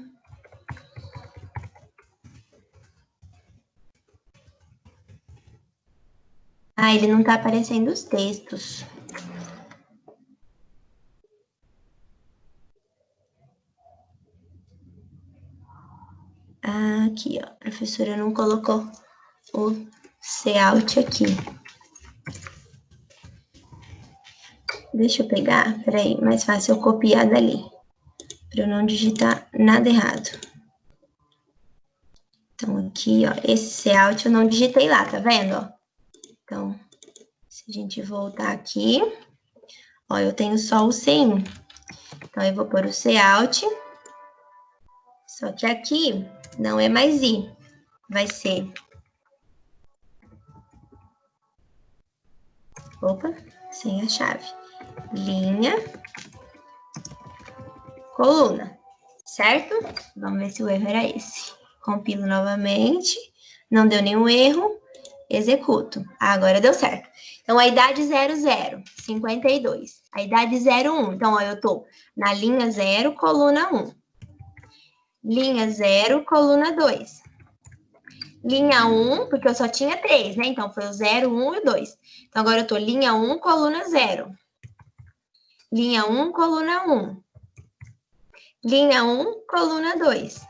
Ah, ele não tá aparecendo os textos. Aqui, ó. A professora não colocou o Cout aqui. Deixa eu pegar, peraí, mais fácil eu copiar dali, para eu não digitar nada errado. Então, aqui, ó, esse Cout eu não digitei lá, tá vendo, ó? Então, se a gente voltar aqui, ó, eu tenho só o C1. Então, eu vou pôr o Cout, só que aqui não é mais I, vai ser... Opa, sem a chave. Linha, coluna, certo? Vamos ver se o erro era esse. Compilo novamente, não deu nenhum erro, executo. Agora deu certo. Então, a idade 00, 52. A idade 01, então, ó, eu tô na linha 0, coluna 1. Linha 0, coluna 2. Linha 1, porque eu só tinha 3, né? Então, foi o 0, 1 e o 2. Então, agora eu tô linha 1, coluna 0. Linha 1, coluna 1. Linha 1, coluna 2.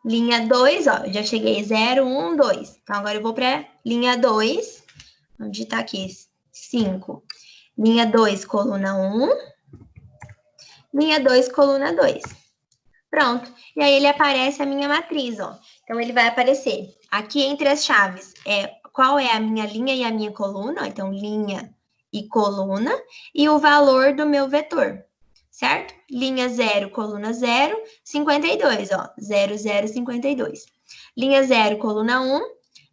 Linha 2, ó, eu já cheguei 0, 1, 2. Então, agora eu vou para linha 2. Vamos digitar aqui, 5. Linha 2, coluna 1. Linha 2, coluna 2. Pronto. E aí ele aparece a minha matriz, ó. Então, ele vai aparecer aqui entre as chaves. Qual é a minha linha e a minha coluna? Então, linha e coluna. E o valor do meu vetor, certo? Linha 0, coluna 0, 52, ó. 0, 0, 52. Linha 0, coluna 1,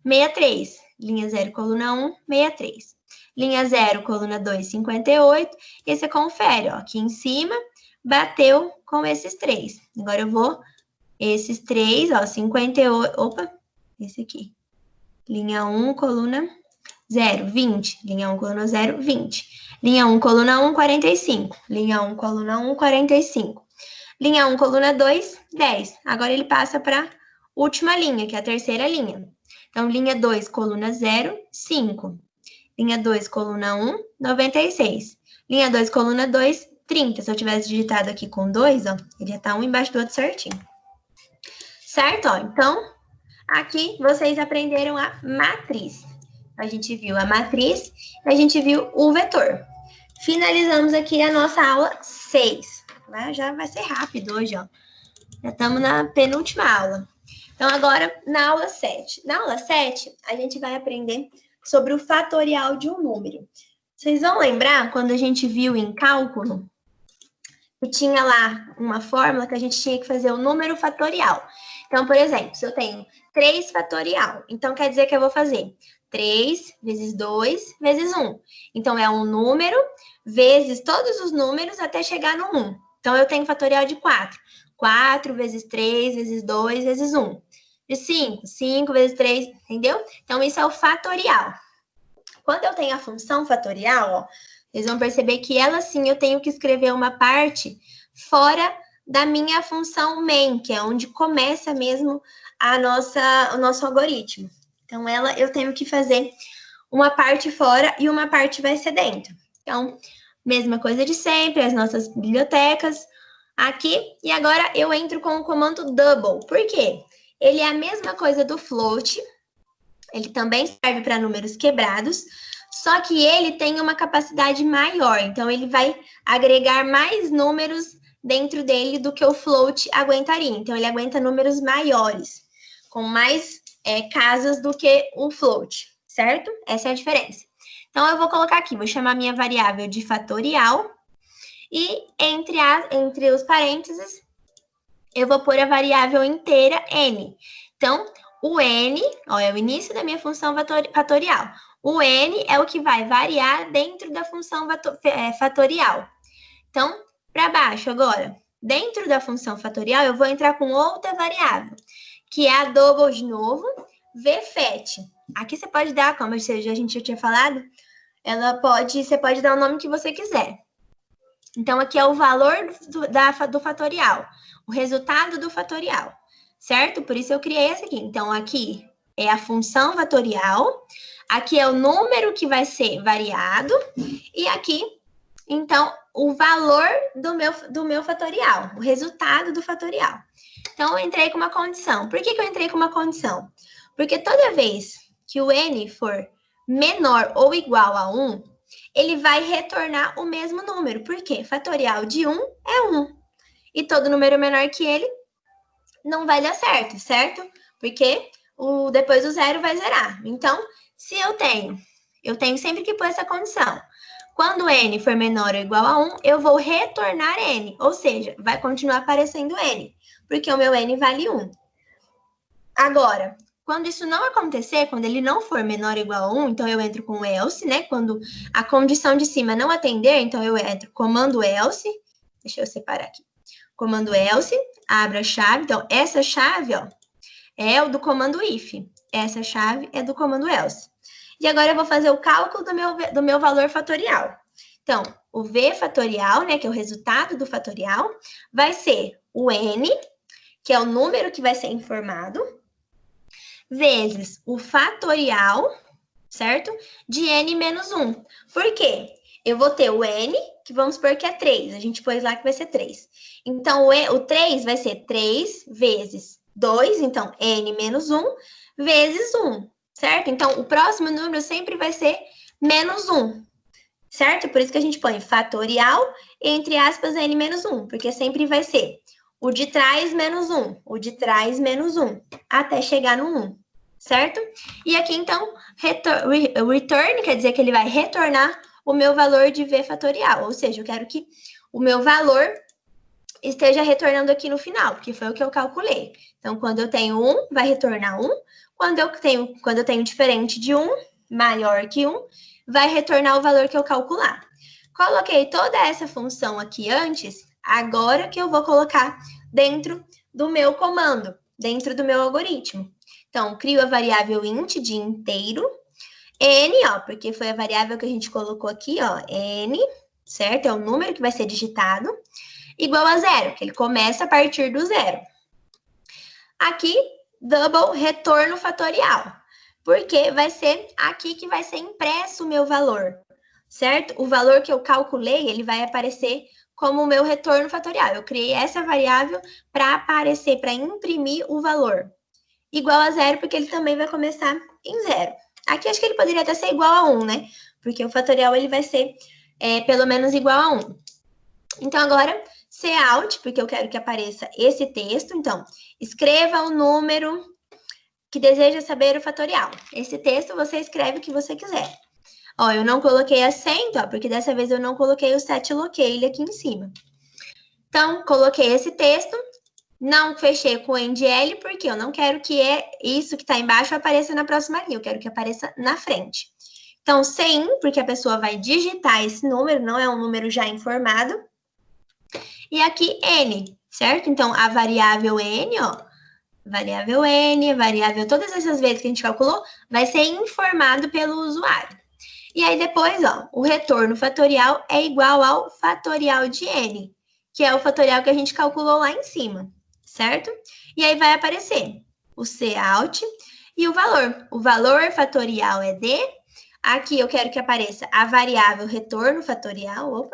63. Linha 0, coluna 1, 63. Linha 0, coluna 2, 58. E você confere, ó. Aqui em cima, bateu com esses 3. Agora eu vou, esses 3, ó, 58, opa, esse aqui. Linha 1, coluna 0, 20. Linha 1, coluna 0, 20. Linha 1, coluna 1, 45. Linha 1, coluna 1, 45. Linha 1, coluna 2, 10. Agora ele passa para a última linha, que é a terceira linha. Então, linha 2, coluna 0, 5. Linha 2, coluna 1, 96. Linha 2, coluna 2, 30. Se eu tivesse digitado aqui com 2, ó, ele ia estar um embaixo do outro certinho. Certo? Ó, então, aqui vocês aprenderam a matriz. A gente viu a matriz e a gente viu o vetor. Finalizamos aqui a nossa aula 6. Já vai ser rápido hoje, ó. Já estamos na penúltima aula. Então, agora, na aula 7. Na aula 7, a gente vai aprender sobre o fatorial de um número. Vocês vão lembrar quando a gente viu em cálculo que tinha lá uma fórmula que a gente tinha que fazer o número fatorial. Então, por exemplo, se eu tenho 3 fatorial, então quer dizer que eu vou fazer 3 vezes 2 vezes 1. Então, é um número vezes todos os números até chegar no 1. Então, eu tenho fatorial de 4. 4 vezes 3 vezes 2 vezes 1. De 5. 5 vezes 3, entendeu? Então, isso é o fatorial. Quando eu tenho a função fatorial, ó, vocês vão perceber que ela sim eu tenho que escrever uma parte fora da minha função main, que é onde começa mesmo o nosso algoritmo. Então, ela eu tenho que fazer uma parte fora e uma parte vai ser dentro. Então, mesma coisa de sempre, as nossas bibliotecas aqui. E agora eu entro com o comando double. Por quê? Ele é a mesma coisa do float. Ele também serve para números quebrados, só que ele tem uma capacidade maior. Então, ele vai agregar mais números dentro dele do que o float aguentaria. Então, ele aguenta números maiores, com mais casas do que o float, certo? Essa é a diferença. Então, eu vou colocar aqui, vou chamar minha variável de fatorial. E entre os parênteses, eu vou pôr a variável inteira n. Então, o n, ó, é o início da minha função fatorial. O n é o que vai variar dentro da função fatorial. Então, para baixo agora, dentro da função fatorial, eu vou entrar com outra variável, que é a double de novo, vfet. Aqui você pode dar, como a gente já tinha falado, você pode dar o nome que você quiser. Então, aqui é o valor do fatorial, o resultado do fatorial, certo? Por isso eu criei essa aqui. Então, aqui é a função fatorial, aqui é o número que vai ser variado, e aqui, então, o valor do meu fatorial, o resultado do fatorial. Então, eu entrei com uma condição. Por que eu entrei com uma condição? Porque toda vez que o n for menor ou igual a 1, ele vai retornar o mesmo número. Por quê? Fatorial de 1 é 1. E todo número menor que ele não vai dar certo, certo? Porque depois o zero vai zerar. Então, se eu tenho sempre que pôr essa condição. Quando n for menor ou igual a 1, eu vou retornar n. Ou seja, vai continuar aparecendo n. Porque o meu n vale 1. Agora, quando isso não acontecer, quando ele não for menor ou igual a 1, então eu entro com else, né? Quando a condição de cima não atender, então eu entro comando else. Deixa eu separar aqui. Comando else, abro a chave. Então, essa chave, ó, é o do comando if. Essa chave é do comando else. E agora eu vou fazer o cálculo do meu valor fatorial. Então, o v fatorial, né, que é o resultado do fatorial, vai ser o n, que é o número que vai ser informado, vezes o fatorial, certo? De n menos 1. Por quê? Eu vou ter o n, que vamos supor que é 3. A gente pôs lá que vai ser 3. Então, o 3 vai ser 3 vezes 2, então, n menos 1, vezes 1, certo? Então, o próximo número sempre vai ser menos 1, certo? Por isso que a gente põe fatorial, entre aspas, n menos 1, porque sempre vai ser o de trás menos 1, o de trás menos 1, até chegar no 1, certo? E aqui, então, return quer dizer que ele vai retornar o meu valor de V fatorial, ou seja, eu quero que o meu valor esteja retornando aqui no final, porque foi o que eu calculei. Então, quando eu tenho 1, vai retornar 1. Quando eu tenho diferente de 1, maior que 1, vai retornar o valor que eu calcular. Coloquei toda essa função aqui antes, agora que eu vou colocar dentro do meu comando, dentro do meu algoritmo. Então, crio a variável int de inteiro, n, ó, porque foi a variável que a gente colocou aqui, ó, n, certo? É o número que vai ser digitado, igual a 0, que ele começa a partir do 0. Aqui, double retorno fatorial, porque vai ser aqui que vai ser impresso o meu valor, certo? O valor que eu calculei, ele vai aparecer como o meu retorno fatorial. Eu criei essa variável para aparecer, para imprimir o valor. Igual a 0, porque ele também vai começar em 0. Aqui acho que ele poderia até ser igual a 1, né? Porque o fatorial ele vai ser pelo menos igual a 1. Então, agora, cout, porque eu quero que apareça esse texto. Então, escreva o número que deseja saber o fatorial. Esse texto você escreve o que você quiser. Ó, eu não coloquei acento, ó, porque dessa vez eu não coloquei o set locale aqui em cima. Então, coloquei esse texto, não fechei com o endl, porque eu não quero que isso que está embaixo apareça na próxima linha, eu quero que apareça na frente. Então, sem, porque a pessoa vai digitar esse número, não é um número já informado. E aqui, n, certo? Então, a variável n, ó, variável, todas essas vezes que a gente calculou, vai ser informado pelo usuário. E aí, depois, ó, o retorno fatorial é igual ao fatorial de n, que é o fatorial que a gente calculou lá em cima, certo? E aí vai aparecer o cout e o valor. O valor fatorial é d. Aqui eu quero que apareça a variável retorno fatorial,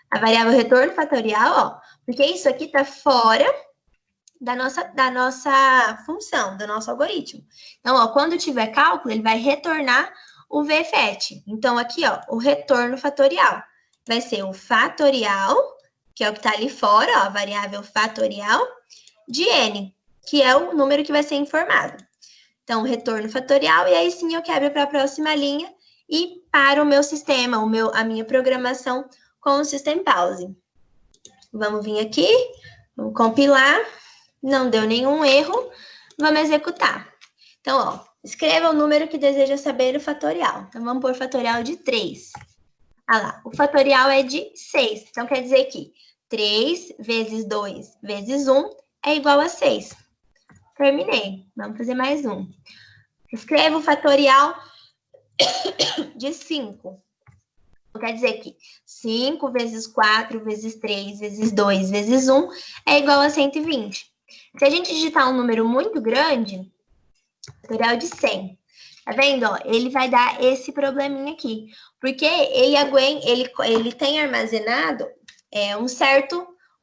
a variável retorno fatorial, ó, porque isso aqui tá fora da nossa função, do nosso algoritmo. Então, ó, quando tiver cálculo, ele vai retornar o VFET. Então, aqui, ó, o retorno fatorial vai ser o fatorial, que é o que tá ali fora, ó, a variável fatorial, de n, que é o número que vai ser informado. Então, retorno fatorial, e aí sim eu quebro para a próxima linha e para o meu sistema, a minha programação com o System Pause. Vamos vir aqui, vamos compilar, não deu nenhum erro, vamos executar. Então, ó, escreva o número que deseja saber o fatorial. Então, vamos pôr fatorial de 3. Ah lá, o fatorial é de 6. Então, quer dizer que 3 vezes 2 vezes 1 é igual a 6. Terminei. Vamos fazer mais um. Escreva o fatorial de 5. Quer dizer que 5 vezes 4 vezes 3 vezes 2 vezes 1 é igual a 120. Se a gente digitar um número muito grande, fatorial de 100, tá vendo? Ó, ele vai dar esse probleminha aqui, porque ele tem armazenado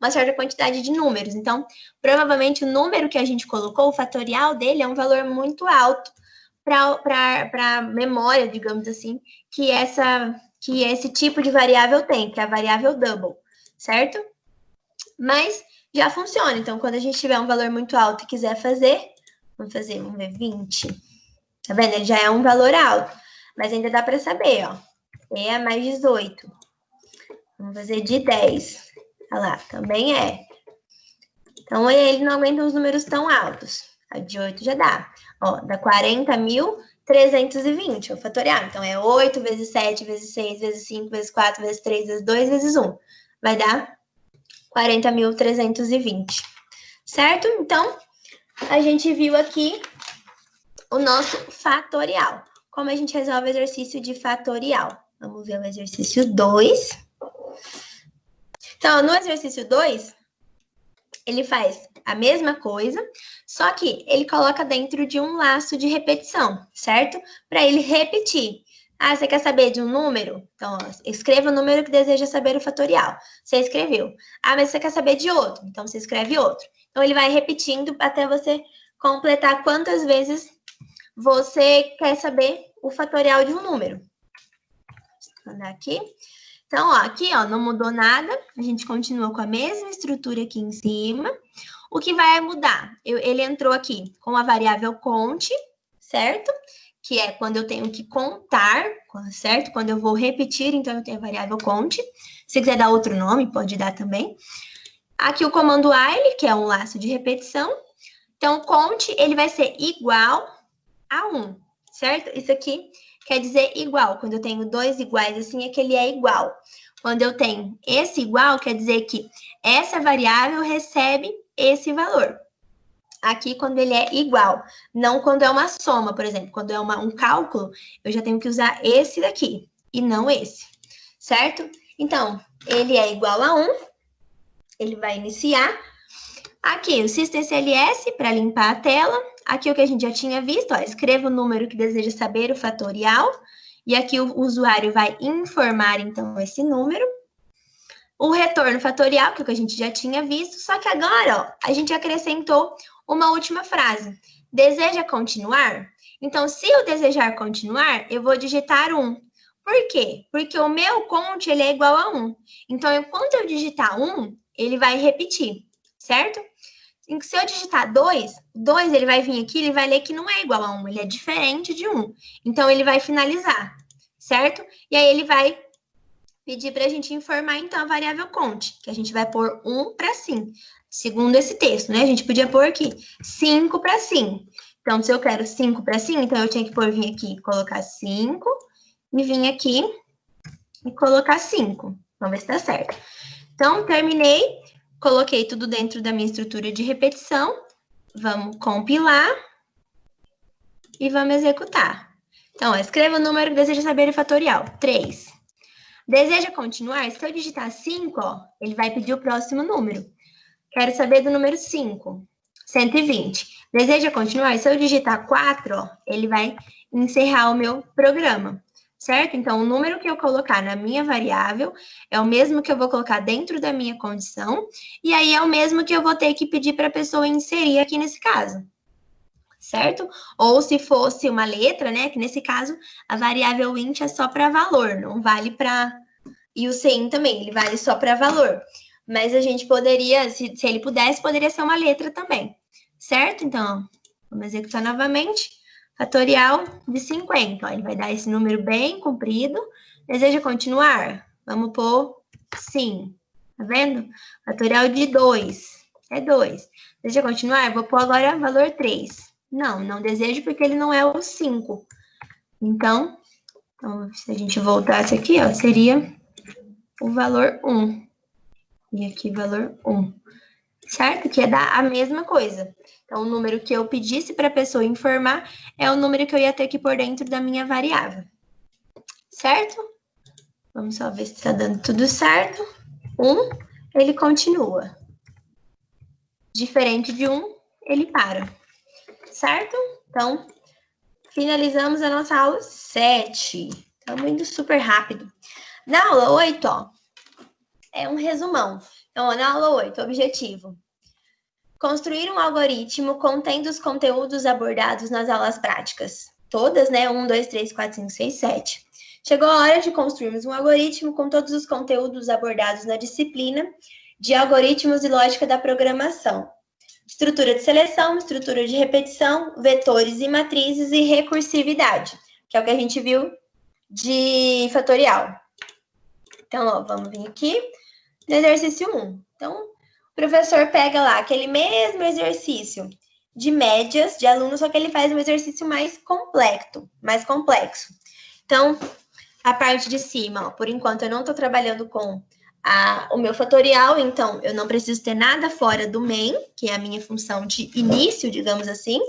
uma certa quantidade de números. Então, provavelmente o número que a gente colocou, o fatorial dele, é um valor muito alto para a memória, digamos assim, que esse tipo de variável tem, que é a variável double, certo? Mas já funciona. Então, quando a gente tiver um valor muito alto e quiser fazer, vamos ver 20. Tá vendo? Ele já é um valor alto, mas ainda dá para saber, ó. E é mais 18. Vamos fazer de 10. Olha lá, também é. Então, ele não aguenta os números tão altos. A de 8 já dá. Ó, dá 40.320, o fatorial. Então, é 8 vezes 7, vezes 6, vezes 5, vezes 4, vezes 3, vezes 2, vezes 1. Vai dar 40.320. Certo? Então, a gente viu aqui o nosso fatorial. Como a gente resolve o exercício de fatorial? Vamos ver o exercício 2. Então, no exercício 2, ele faz a mesma coisa, só que ele coloca dentro de um laço de repetição, certo? Para ele repetir. Ah, você quer saber de um número? Então, ó, escreva o número que deseja saber o fatorial. Você escreveu. Ah, mas você quer saber de outro? Então, você escreve outro. Então, ele vai repetindo até você completar quantas vezes você quer saber o fatorial de um número. Vou andar aqui. Então, ó, aqui, ó, não mudou nada. A gente continua com a mesma estrutura aqui em cima. O que vai mudar? Ele entrou aqui com a variável conte, certo? Que é quando eu tenho que contar, certo? Quando eu vou repetir, então eu tenho a variável conte. Se quiser dar outro nome, pode dar também. Aqui o comando while, que é um laço de repetição. Então, conte, ele vai ser igual a 1, certo? Isso aqui quer dizer igual. Quando eu tenho dois iguais assim, é que ele é igual. Quando eu tenho esse igual, quer dizer que essa variável recebe esse valor. Aqui, quando ele é igual, não quando é uma soma, por exemplo. Quando é um cálculo, eu já tenho que usar esse daqui, e não esse, certo? Então, ele é igual a 1, ele vai iniciar. Aqui, o systemcls para limpar a tela. Aqui o que a gente já tinha visto, ó, escreva o número que deseja saber, o fatorial. E aqui o usuário vai informar, então, esse número. O retorno fatorial, que é o que a gente já tinha visto, só que agora, ó, a gente acrescentou uma última frase. Deseja continuar? Então, se eu desejar continuar, eu vou digitar 1. Por quê? Porque o meu conte, ele é igual a 1. Então, enquanto eu digitar 1, ele vai repetir, certo? Se eu digitar 2, ele vai vir aqui, ele vai ler que não é igual a 1, ele é diferente de 1. Então, ele vai finalizar, certo? E aí, ele vai pedir para a gente informar, então, a variável conte, que a gente vai pôr 1 para sim, segundo esse texto, né? A gente podia pôr aqui 5 para sim. Então, se eu quero 5 para sim, então eu tinha que vir aqui, colocar 5, e vir aqui e colocar 5. Vamos ver se tá certo. Então, terminei, coloquei tudo dentro da minha estrutura de repetição. Vamos compilar e vamos executar. Então, ó, escreva o número que deseja saber o fatorial, 3. Deseja continuar? Se eu digitar 5, ó, ele vai pedir o próximo número. Quero saber do número 5, 120. Deseja continuar? Se eu digitar 4, ó, ele vai encerrar o meu programa, certo? Então, o número que eu colocar na minha variável é o mesmo que eu vou colocar dentro da minha condição, e aí é o mesmo que eu vou ter que pedir para a pessoa inserir aqui nesse caso, certo? Ou se fosse uma letra, né, que nesse caso a variável int é só para valor, não vale para... E o cin também, ele vale só para valor. Mas a gente poderia, se ele pudesse, poderia ser uma letra também, certo? Então, vamos executar novamente. Fatorial de 50, ó, ele vai dar esse número bem comprido. Deseja continuar? Vamos pôr sim, tá vendo? Fatorial de 2, é 2. Deseja continuar? Eu vou pôr agora valor 3. Não, não desejo porque ele não é o 5. Então, se a gente voltasse aqui, ó, seria o valor 1. E aqui valor 1. Certo? Que ia dar a mesma coisa. Então, o número que eu pedisse para a pessoa informar é o número que eu ia ter que pôr dentro da minha variável. Certo? Vamos só ver se está dando tudo certo. 1, ele continua. Diferente de 1, ele para. Certo? Então, finalizamos a nossa aula 7. Estamos indo super rápido. Na aula 8, ó, é um resumão. Então, na aula 8, objetivo. Construir um algoritmo contendo os conteúdos abordados nas aulas práticas. Todas, né? 1, 2, 3, 4, 5, 6, 7. Chegou a hora de construirmos um algoritmo com todos os conteúdos abordados na disciplina de algoritmos e lógica da programação. Estrutura de seleção, estrutura de repetição, vetores e matrizes e recursividade, que é o que a gente viu de fatorial. Então, ó, vamos vir aqui no exercício 1. Então, o professor pega lá aquele mesmo exercício de médias de alunos, só que ele faz um exercício mais complexo. Então, a parte de cima, ó, por enquanto eu não estou trabalhando com o meu fatorial, então eu não preciso ter nada fora do main, que é a minha função de início, digamos assim.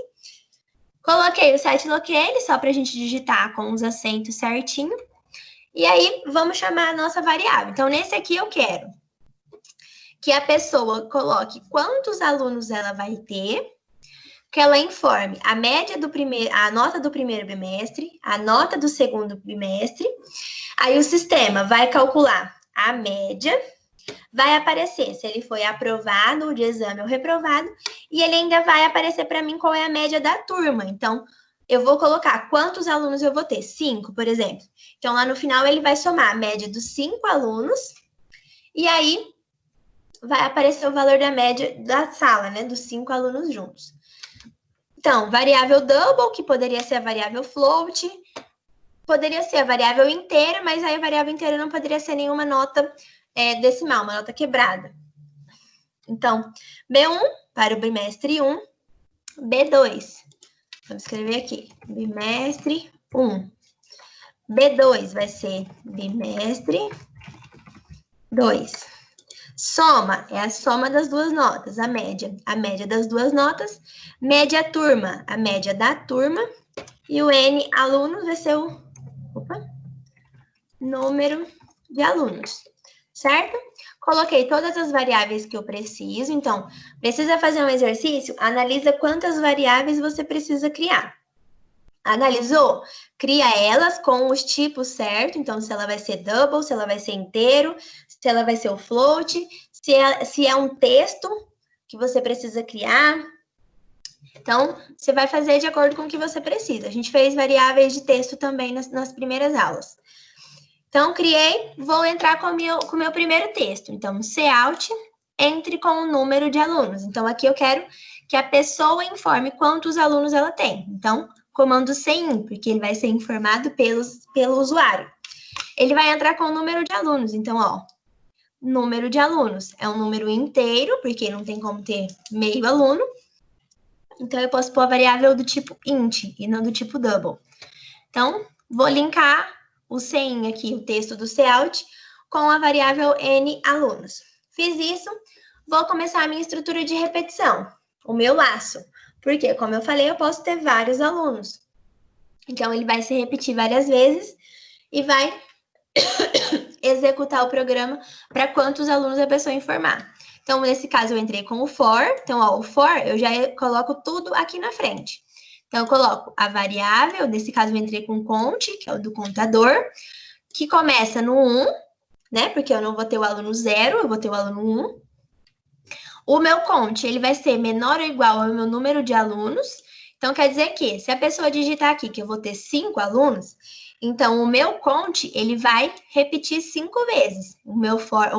Coloquei o setLocale só para a gente digitar com os acentos certinho. E aí, vamos chamar a nossa variável. Então, nesse aqui eu quero que a pessoa coloque quantos alunos ela vai ter, que ela informe a média a nota do primeiro bimestre, a nota do segundo bimestre. Aí o sistema vai calcular a média, vai aparecer se ele foi aprovado de exame ou reprovado, e ele ainda vai aparecer para mim qual é a média da turma. Então, eu vou colocar quantos alunos eu vou ter, 5, por exemplo. Então, lá no final, ele vai somar a média dos 5 alunos, e aí vai aparecer o valor da média da sala, né? Dos 5 alunos juntos. Então, variável double, que poderia ser a variável float, poderia ser a variável inteira, mas aí a variável inteira não poderia ser nenhuma nota decimal, uma nota quebrada. Então, B1 para o bimestre 1, B2. Vamos escrever aqui, bimestre 1. B2 vai ser bimestre 2. Soma é a soma das duas notas, a média das duas notas. Média turma, a média da turma. E o N alunos vai ser o número de alunos, certo? Coloquei todas as variáveis que eu preciso. Então, precisa fazer um exercício? Analisa quantas variáveis você precisa criar. Analisou? Cria elas com os tipos certos. Então, se ela vai ser double, se ela vai ser inteiro, se ela vai ser o float, se é um texto que você precisa criar. Então, você vai fazer de acordo com o que você precisa. A gente fez variáveis de texto também nas primeiras aulas. Então, criei, vou entrar com o meu primeiro texto. Então, Cout, entre com o número de alunos. Então, aqui eu quero que a pessoa informe quantos alunos ela tem. Então, comando CIN, porque ele vai ser informado pelo usuário. Ele vai entrar com o número de alunos. Então, ó, número de alunos é um número inteiro, porque não tem como ter meio aluno. Então, eu posso pôr a variável do tipo int e não do tipo double. Então, vou linkar o CIN aqui, o texto do Cout, com a variável N alunos. Fiz isso, vou começar a minha estrutura de repetição, o meu laço. Porque, como eu falei, eu posso ter vários alunos. Então, ele vai se repetir várias vezes e vai executar o programa para quantos alunos a pessoa informar. Então, nesse caso, eu entrei com o for. Então, ó, o for, eu já coloco tudo aqui na frente. Então, eu coloco a variável, nesse caso, eu entrei com count, que é o do contador, que começa no 1, né? Porque eu não vou ter o aluno 0, eu vou ter o aluno 1. O meu count, ele vai ser menor ou igual ao meu número de alunos. Então, quer dizer que, se a pessoa digitar aqui que eu vou ter 5 alunos, então, o meu count, ele vai repetir 5 vezes. O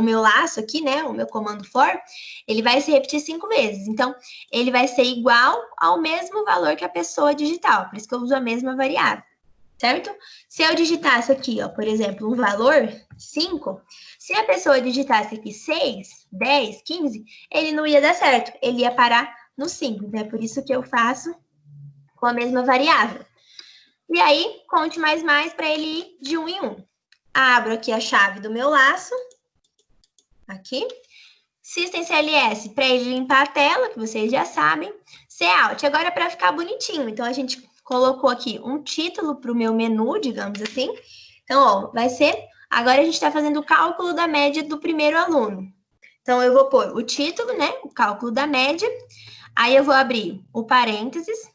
meu laço aqui, né, o meu comando for, ele vai se repetir 5 vezes. Então, ele vai ser igual ao mesmo valor que a pessoa digitar. Por isso que eu uso a mesma variável, certo? Se eu digitasse aqui, ó, por exemplo, um valor 5, se a pessoa digitasse aqui 6, 10, 15, ele não ia dar certo. Ele ia parar no 5. Então, é por isso que eu faço com a mesma variável. E aí, conte mais para ele ir de 1 em 1. Abro aqui a chave do meu laço. Aqui. System_cls para ele limpar a tela, que vocês já sabem. Cout, agora para ficar bonitinho. Então, a gente colocou aqui um título para o meu menu, digamos assim. Então, ó, vai ser... Agora, a gente está fazendo o cálculo da média do primeiro aluno. Então, eu vou pôr o título, né? O cálculo da média. Aí, eu vou abrir o parênteses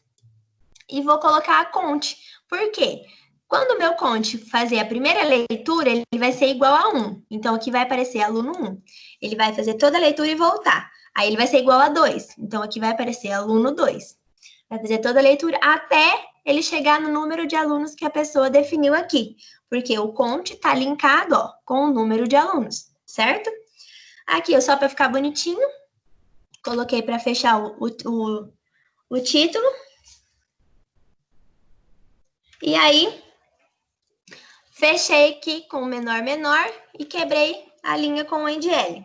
e vou colocar a conte. Por quê? Quando o meu conte fazer a primeira leitura, ele vai ser igual a 1. Então, aqui vai aparecer aluno 1. Ele vai fazer toda a leitura e voltar. Aí, ele vai ser igual a 2. Então, aqui vai aparecer aluno 2. Vai fazer toda a leitura até ele chegar no número de alunos que a pessoa definiu aqui. Porque o conte está linkado, ó, com o número de alunos, certo? Aqui, só para ficar bonitinho, coloquei para fechar o título. E aí, fechei aqui com o menor e quebrei a linha com o endl.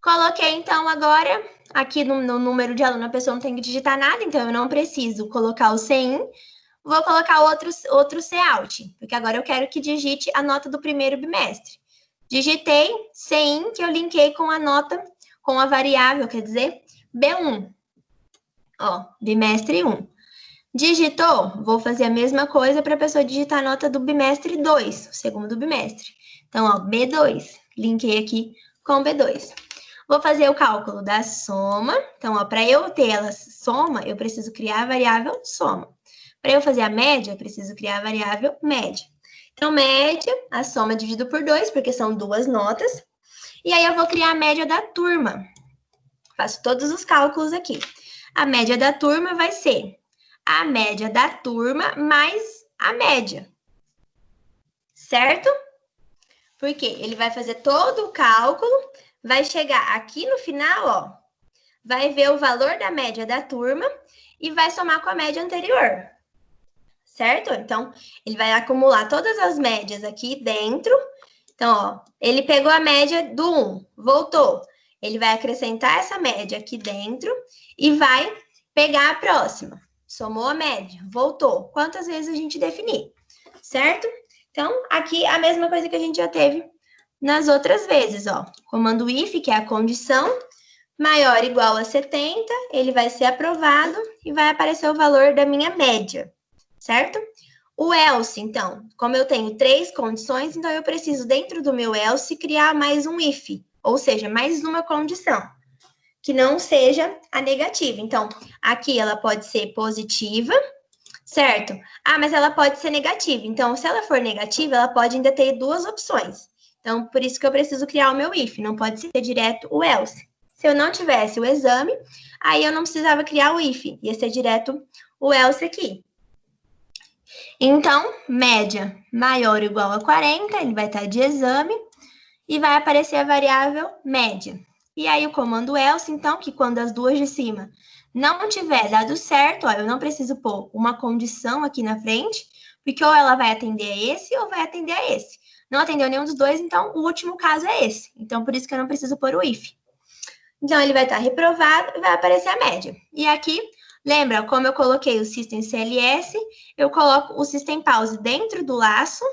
Coloquei, então, agora, aqui no número de aluno, a pessoa não tem que digitar nada, então eu não preciso colocar o CIN. Vou colocar outro Cout, porque agora eu quero que digite a nota do primeiro bimestre. Digitei CIN, que eu linkei com a nota, com a variável, quer dizer, B1. Ó, bimestre 1. Digitou? Vou fazer a mesma coisa para a pessoa digitar a nota do bimestre 2, o segundo bimestre. Então, ó, B2. Linkei aqui com B2. Vou fazer o cálculo da soma. Então, ó, para eu ter ela soma, eu preciso criar a variável soma. Para eu fazer a média, eu preciso criar a variável média. Então, média, a soma dividido por 2, porque são duas notas. E aí, eu vou criar a média da turma. Faço todos os cálculos aqui. A média da turma vai ser a média da turma mais a média. Certo? Porque ele vai fazer todo o cálculo, vai chegar aqui no final, ó, vai ver o valor da média da turma e vai somar com a média anterior, certo? Então, ele vai acumular todas as médias aqui dentro. Então, ó, ele pegou a média do 1, voltou. Ele vai acrescentar essa média aqui dentro e vai pegar a próxima. Somou a média, voltou. Quantas vezes a gente definir, certo? Então, aqui a mesma coisa que a gente já teve nas outras vezes, ó. Comando if, que é a condição, maior ou igual a 70, ele vai ser aprovado e vai aparecer o valor da minha média, certo? O else, então, como eu tenho 3 condições, então eu preciso, dentro do meu else, criar mais um if, ou seja, mais uma condição, que não seja a negativa. Então, aqui ela pode ser positiva, certo? Ah, mas ela pode ser negativa. Então, se ela for negativa, ela pode ainda ter 2 opções. Então, por isso que eu preciso criar o meu if, não pode ser direto o else. Se eu não tivesse o exame, aí eu não precisava criar o if, ia ser direto o else aqui. Então, média maior ou igual a 40, ele vai estar de exame, e vai aparecer a variável média. E aí o comando else, então, que quando as duas de cima não tiver dado certo, ó, eu não preciso pôr uma condição aqui na frente, porque ou ela vai atender a esse ou vai atender a esse. Não atendeu nenhum dos dois, então o último caso é esse. Então, por isso que eu não preciso pôr o if. Então, ele vai estar reprovado e vai aparecer a média. E aqui, lembra, como eu coloquei o System CLS, eu coloco o System Pause dentro do laço.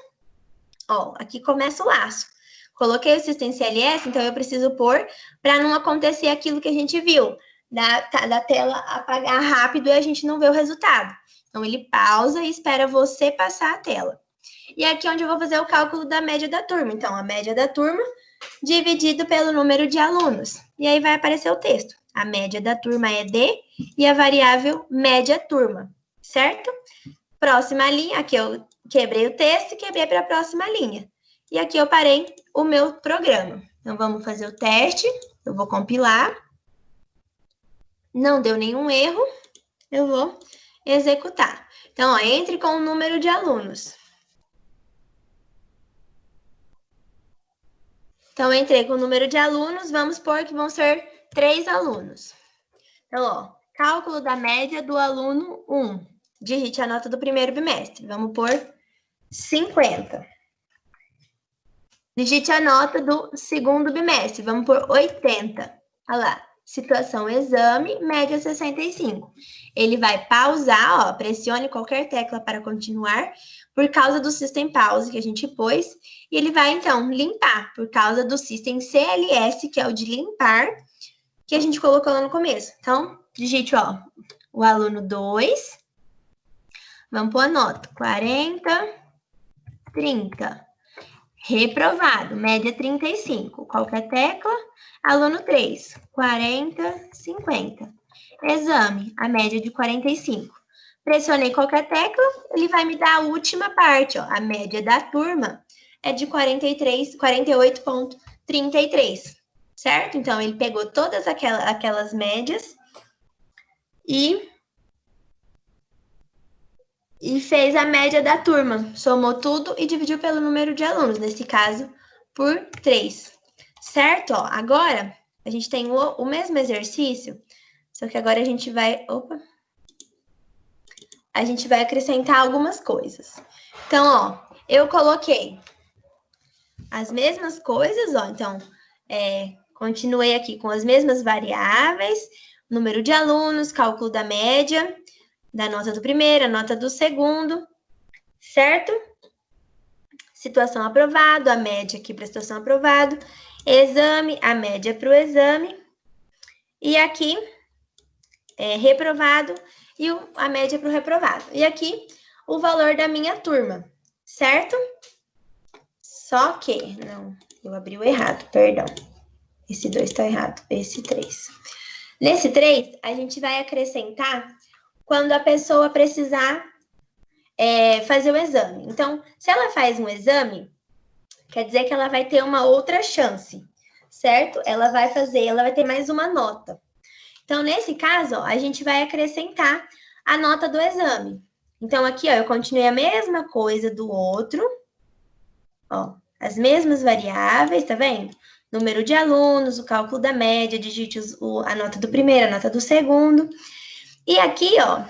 Ó, aqui começa o laço. Coloquei o System CLS, então eu preciso pôr para não acontecer aquilo que a gente viu, da tela apagar rápido e a gente não ver o resultado. Então, ele pausa e espera você passar a tela. E aqui é onde eu vou fazer o cálculo da média da turma. Então, a média da turma dividido pelo número de alunos. E aí vai aparecer o texto. A média da turma é D e a variável média turma, certo? Próxima linha, aqui eu quebrei o texto e quebrei para a próxima linha. E aqui eu parei o meu programa. Então, vamos fazer o teste. Eu vou compilar. Não deu nenhum erro. Eu vou executar. Então, ó, entre com o número de alunos. Então, entrei com o número de alunos. Vamos pôr que vão ser 3 alunos. Então, ó, cálculo da média do aluno 1. Digite a nota do primeiro bimestre. Vamos pôr 50. Digite a nota do segundo bimestre. Vamos por 80. Olha lá. Situação exame, média 65. Ele vai pausar, ó. Pressione qualquer tecla para continuar, por causa do System Pause que a gente pôs. E ele vai, então, limpar, por causa do System CLS, que é o de limpar, que a gente colocou lá no começo. Então, digite, ó, o aluno 2. Vamos pôr a nota. 40, 30. Reprovado, média 35. Qualquer tecla, aluno 3, 40, 50. Exame, a média de 45. Pressionei qualquer tecla, ele vai me dar a última parte, ó. A média da turma é de 48,33, certo? Então, ele pegou todas aquelas médias e fez a média da turma, somou tudo e dividiu pelo número de alunos, nesse caso, por 3, certo? Ó, agora, a gente tem o mesmo exercício, só que agora a gente vai acrescentar algumas coisas. Então, ó, eu coloquei as mesmas coisas, ó, então, continuei aqui com as mesmas variáveis, número de alunos, cálculo da média, da nota do primeiro, a nota do segundo, certo? Situação aprovado, a média aqui para a situação aprovado, exame, a média para o exame, e aqui, reprovado, e a média para o reprovado. E aqui, o valor da minha turma, certo? Só que, não, eu abri o errado, perdão. Esse 2 está errado, esse 3. Nesse 3, a gente vai acrescentar quando a pessoa precisar fazer o exame. Então, se ela faz um exame, quer dizer que ela vai ter uma outra chance, certo? Ela vai ter mais uma nota. Então, nesse caso, ó, a gente vai acrescentar a nota do exame. Então, aqui, ó, eu continuei a mesma coisa do outro, ó, as mesmas variáveis, tá vendo? número de alunos, o cálculo da média, digite a nota do primeiro, a nota do segundo. E aqui, ó,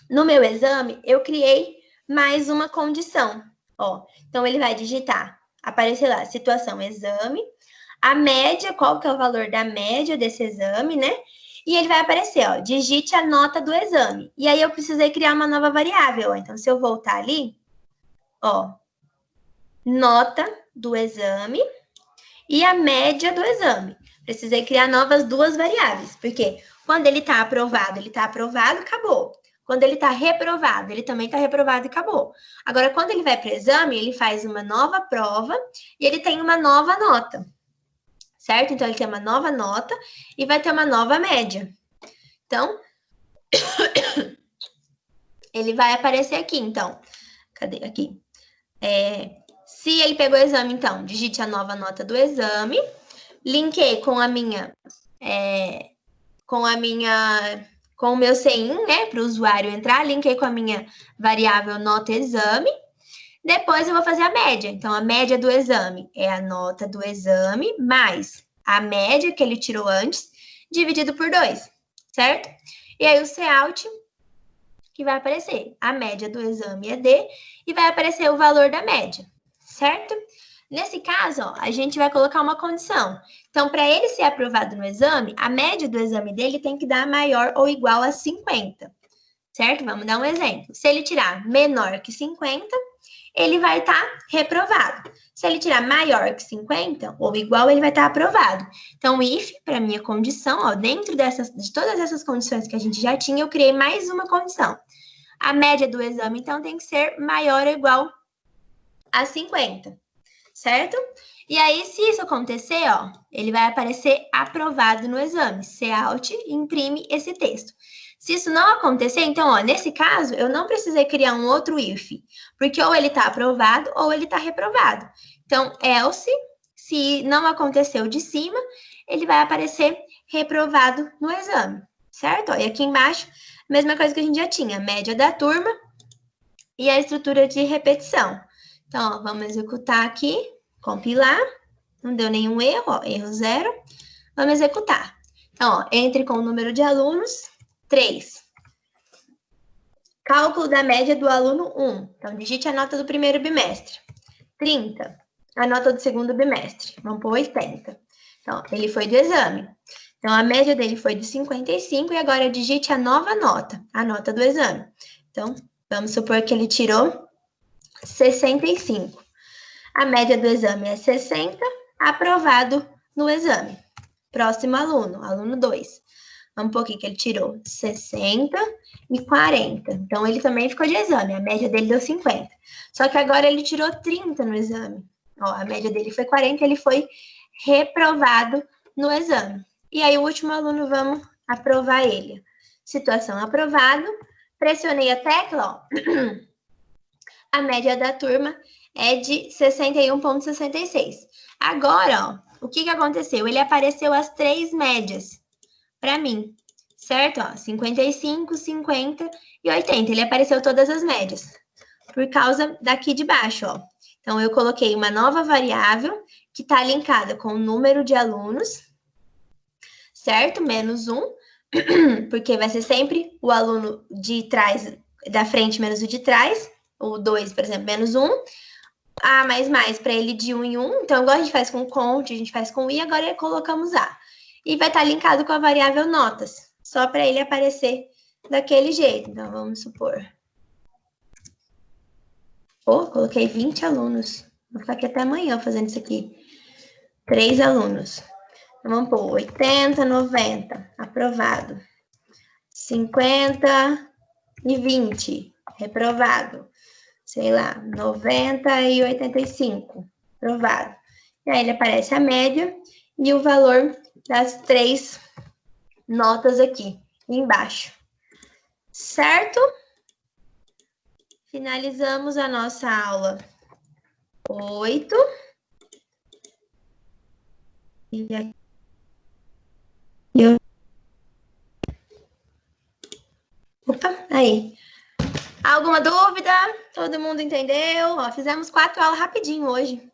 no meu exame, eu criei mais uma condição, ó. Então, ele vai digitar, aparecer lá, situação exame, a média, qual que é o valor da média desse exame, né? E ele vai aparecer, ó, digite a nota do exame. E aí, eu precisei criar uma nova variável, ó. Então, se eu voltar ali, ó, nota do exame e a média do exame. Precisei criar novas duas variáveis, porque quando ele está aprovado, acabou. Quando ele está reprovado, ele também está reprovado e acabou. Agora, quando ele vai para o exame, ele faz uma nova prova e ele tem uma nova nota, certo? Então, ele tem uma nova nota e vai ter uma nova média. Então, ele vai aparecer aqui, então. Cadê? Aqui. Se ele pegou o exame, então, digite a nova nota do exame, linkei com o meu CIN, né, para o usuário entrar, linkei com a minha variável nota exame, depois eu vou fazer a média. Então, a média do exame é a nota do exame mais a média que ele tirou antes, dividido por 2, certo? E aí, o Cout que vai aparecer. A média do exame é D e vai aparecer o valor da média, certo? Nesse caso, ó, a gente vai colocar uma condição. Então, para ele ser aprovado no exame, a média do exame dele tem que dar maior ou igual a 50, certo? Vamos dar um exemplo. Se ele tirar menor que 50, ele vai estar reprovado. Se ele tirar maior que 50 ou igual, ele vai estar aprovado. Então, if, para minha condição, ó, dentro de todas essas condições que a gente já tinha, eu criei mais uma condição. A média do exame, então, tem que ser maior ou igual a 50, certo? E aí, se isso acontecer, ó, ele vai aparecer aprovado no exame. Cout imprime esse texto. Se isso não acontecer, então, ó, nesse caso, eu não precisei criar um outro if, porque ou ele está aprovado ou ele está reprovado. Então, else, se não aconteceu de cima, ele vai aparecer reprovado no exame, certo? Ó, e aqui embaixo, mesma coisa que a gente já tinha, média da turma e a estrutura de repetição. Então, ó, vamos executar aqui, compilar, não deu nenhum erro, ó, erro 0. Vamos executar. Então, ó, entre com o número de alunos, 3. Cálculo da média do aluno 1. Então, digite a nota do primeiro bimestre. 30. A nota do segundo bimestre. Vamos por 80. Então, ele foi do exame. Então, a média dele foi de 55 e agora digite a nova nota, a nota do exame. Então, vamos supor que ele tirou 65. A média do exame é 60, aprovado no exame. Próximo aluno, aluno 2. Vamos por aqui que ele tirou 60 e 40. Então, ele também ficou de exame. A média dele deu 50. Só que agora ele tirou 30 no exame. Ó, a média dele foi 40, ele foi reprovado no exame. E aí, o último aluno, vamos aprovar ele. Situação aprovado. Pressionei a tecla, ó. A média da turma é de 61,66. Agora, ó, o que aconteceu? Ele apareceu as 3 médias para mim, certo? Ó, 55, 50 e 80. Ele apareceu todas as médias, por causa daqui de baixo, ó. Então, eu coloquei uma nova variável que está linkada com o número de alunos, certo? Menos 1, porque vai ser sempre o aluno de trás, da frente menos o de trás, o 2, por exemplo, menos 1. A mais para ele de 1 em 1. Então, igual a gente faz com cont, a gente faz com i, agora colocamos a. E vai estar linkado com a variável notas, só para ele aparecer daquele jeito. Então, vamos supor. Coloquei 20 alunos. Vou ficar aqui até amanhã fazendo isso aqui. 3 alunos. Então, vamos pôr 80, 90, aprovado. 50 e 20, reprovado. Sei lá, 90 e 85, aprovado. E aí, ele aparece a média e o valor das 3 notas aqui embaixo, certo? Finalizamos a nossa aula 8. E aqui Opa, aí. Alguma dúvida? Todo mundo entendeu? Ó, fizemos 4 aulas rapidinho hoje.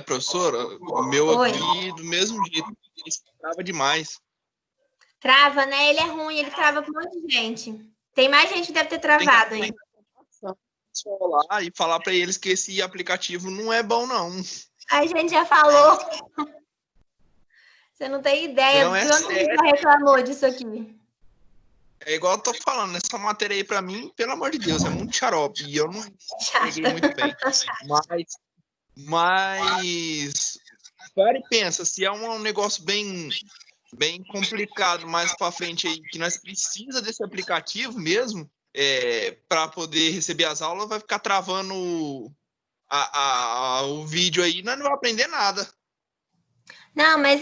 Professora, o meu Oi. aqui, do mesmo jeito, ele trava demais. Trava, né? Ele é ruim, ele trava com um monte de gente. Tem mais gente que deve ter travado aí. Lá e falar para eles que esse aplicativo não é bom, não. A gente já falou. Você não tem ideia Não do é quanto a gente sério. já reclamou disso aqui. É igual eu tô falando, essa matéria aí para mim, pelo amor de Deus, é muito xarope. E eu não peguei muito bem. Mas para e pensa, se é um negócio bem complicado mais para frente aí, que nós precisa desse aplicativo mesmo, para poder receber as aulas, vai ficar travando o vídeo aí, nós não vamos aprender nada. Não, mas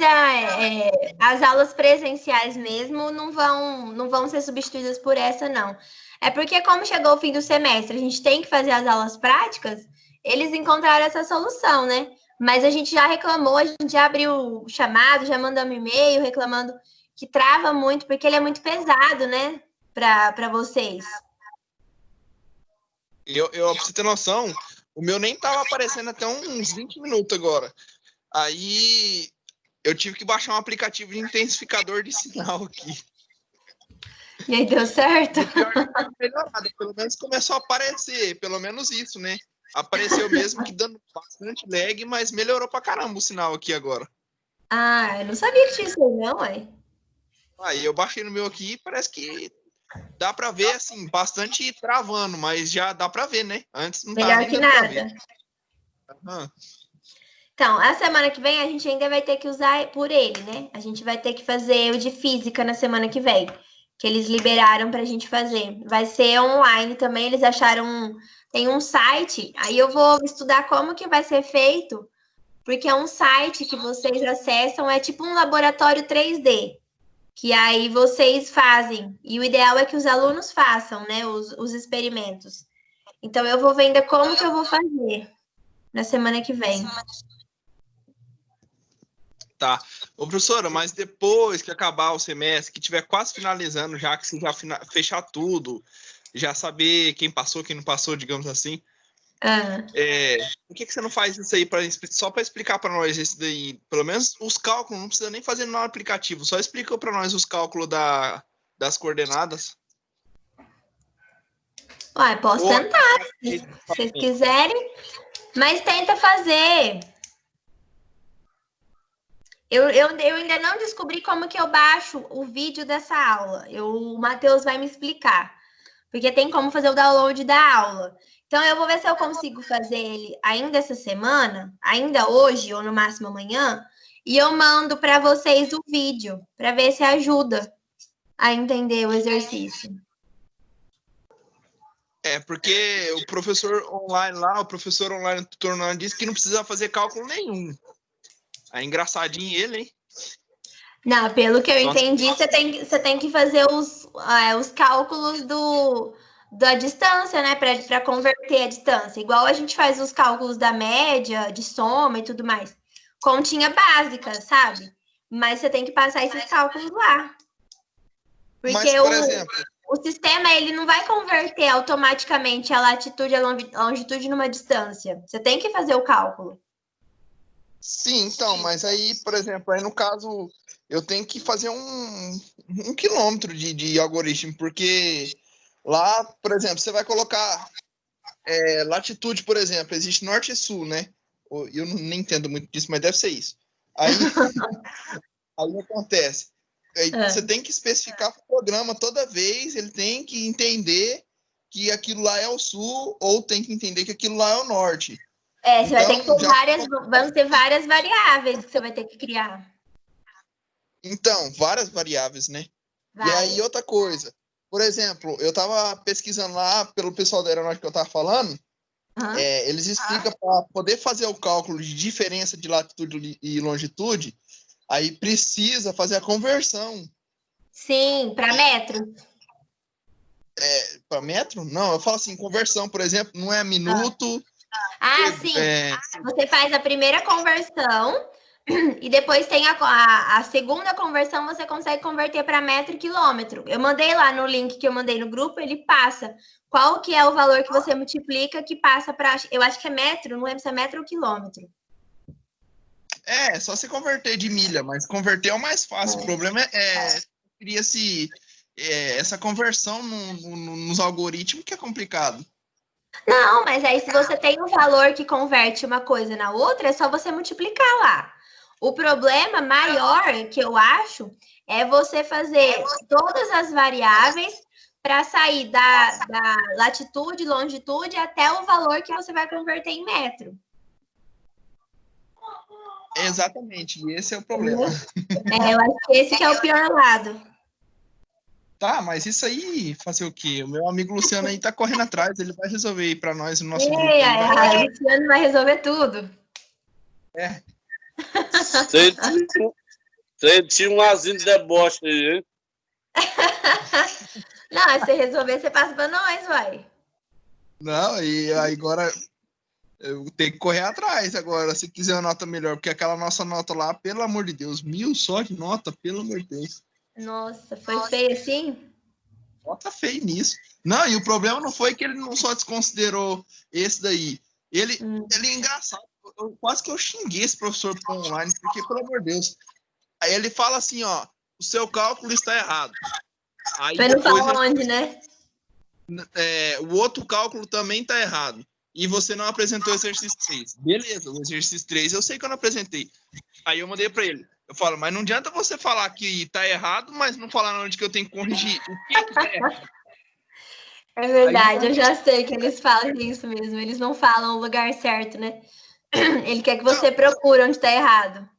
as aulas presenciais mesmo não vão ser substituídas por essa, não. É porque, como chegou o fim do semestre, a gente tem que fazer as aulas práticas, eles encontraram essa solução, né? Mas a gente já reclamou, a gente já abriu o chamado, já mandamos e-mail reclamando que trava muito, porque ele é muito pesado, né? Para vocês. Pra você ter noção, o meu nem tava aparecendo até uns 20 minutos agora. Aí eu tive que baixar um aplicativo de intensificador de sinal aqui. E aí deu certo? E pior que tá melhorado, pelo menos começou a aparecer, pelo menos isso, né? Apareceu mesmo que dando bastante lag, mas melhorou pra caramba o sinal aqui agora. Ah, eu não sabia que tinha isso aí, não, ué. Aí eu baixei no meu aqui e parece que dá pra ver, assim, bastante travando, mas já dá pra ver, né? Antes não tava Melhor nem que dando pra nada. ver. Uhum. Então, a semana que vem a gente ainda vai ter que usar por ele, né? A gente vai ter que fazer o de física na semana que vem, que eles liberaram pra gente fazer. Vai ser online também, eles acharam tem um site, aí eu vou estudar como que vai ser feito, porque é um site que vocês acessam, é tipo um laboratório 3D, que aí vocês fazem, e o ideal é que os alunos façam, né, os experimentos. Então, eu vou ver ainda como que eu vou fazer na semana que vem. Tá. Ô, professora, mas depois que acabar o semestre, que tiver quase finalizando, já que você já fechar tudo, já saber quem passou, quem não passou, digamos assim, por que você não faz isso aí só para explicar para nós esse daí? Pelo menos os cálculos, não precisa nem fazer no aplicativo, só explica para nós os cálculos das coordenadas. Ué, posso tentar, se vocês quiserem, mas tenta fazer. Eu ainda não descobri como que eu baixo o vídeo dessa aula. O Matheus vai me explicar. Porque tem como fazer o download da aula. Então, eu vou ver se eu consigo fazer ele ainda essa semana, ainda hoje, ou no máximo amanhã, e eu mando para vocês o vídeo, para ver se ajuda a entender o exercício. Porque o professor online do tutor online disse que não precisa fazer cálculo nenhum. É engraçadinho ele, hein? Não, pelo que eu entendi, você tem que fazer os cálculos da distância, né? Para converter a distância. Igual a gente faz os cálculos da média, de soma e tudo mais. Continha básica, sabe? Mas você tem que passar esses cálculos lá. Porque Mas, por exemplo, o sistema ele não vai converter automaticamente a latitude e a longitude numa distância. Você tem que fazer o cálculo. Sim, então, mas aí, por exemplo, aí no caso, eu tenho que fazer um quilômetro de algoritmo, porque lá, por exemplo, você vai colocar latitude, por exemplo, existe norte e sul, né? Eu nem entendo muito disso, mas deve ser isso. Aí acontece. Aí você tem que especificar o programa toda vez, ele tem que entender que aquilo lá é o sul, ou tem que entender que aquilo lá é o norte. Você vai ter que ter vão ter várias variáveis que você vai ter que criar. Então, várias variáveis, né? E aí, outra coisa. Por exemplo, eu estava pesquisando lá pelo pessoal da aeronáutica que eu estava falando, eles explicam para poder fazer o cálculo de diferença de latitude e longitude, aí precisa fazer a conversão. Sim, para metro. Para metro? Não, eu falo assim, conversão, por exemplo, não é minuto... Sim. Você faz a primeira conversão e depois tem a segunda conversão, você consegue converter para metro e quilômetro. Eu mandei lá no link que eu mandei no grupo, ele passa qual que é o valor que você multiplica que passa para... Eu acho que é metro, não lembro se é metro ou quilômetro. Só se converter de milha, mas converter é o mais fácil. O problema seria essa conversão nos algoritmos que é complicado. Não, mas aí se você tem um valor que converte uma coisa na outra, é só você multiplicar lá. O problema maior que eu acho é você fazer todas as variáveis para sair da latitude, longitude, até o valor que você vai converter em metro. Exatamente, e esse é o problema. Eu acho que esse que é o pior lado. Tá, mas isso aí, fazer o quê? O meu amigo Luciano aí tá correndo atrás, ele vai resolver aí pra nós no nosso grupo. O Luciano vai resolver tudo. Você tinha um asinho de deboche aí, hein? Não, se você resolver, você passa pra nós, uai. Não, e agora eu tenho que correr atrás agora, se quiser uma nota melhor, porque aquela nossa nota lá, pelo amor de Deus, 1000 só de nota, pelo amor de Deus. Nossa, foi feio assim? Nota feio nisso. Não, e o problema não foi que ele não só desconsiderou esse daí. Ele é engraçado. Quase que eu xinguei esse professor pro online, porque, pelo amor de Deus. Aí ele fala assim, ó, o seu cálculo está errado. Aí mas não fala onde, né? O outro cálculo também está errado. E você não apresentou o exercício 3. Beleza, o exercício 3 eu sei que eu não apresentei. Aí eu mandei para ele. Eu falo, mas não adianta você falar que tá errado, mas não falar onde que eu tenho que corrigir. O que tá errado? É verdade, eu já sei que eles falam isso mesmo. Eles não falam o lugar certo, né? Ele quer que você procure onde tá errado.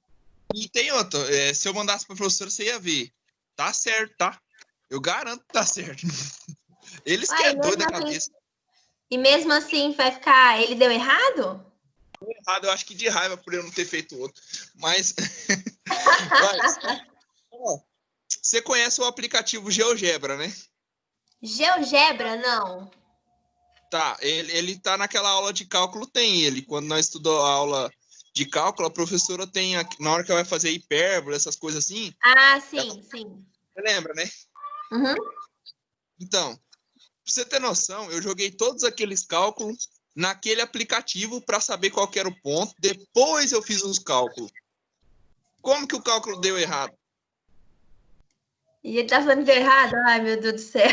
E tem outra. Se eu mandasse pra professora, você ia ver. Tá certo, tá? Eu garanto que tá certo. Eles que é doido da cabeça. E mesmo assim vai ficar... Ele deu errado? Deu errado, eu acho que de raiva por eu não ter feito outro. Mas... você conhece o aplicativo GeoGebra, né? GeoGebra, não. Tá, ele tá naquela aula de cálculo, tem ele. Quando nós estudamos a aula de cálculo, a professora tem, na hora que ela vai fazer hipérbole, essas coisas assim... Ah, sim, sim. Você lembra, né? Uhum. Então, pra você ter noção, eu joguei todos aqueles cálculos naquele aplicativo para saber qual que era o ponto. Depois eu fiz os cálculos. Como que o cálculo deu errado? E ele tá falando que deu errado? Ai, meu Deus do céu.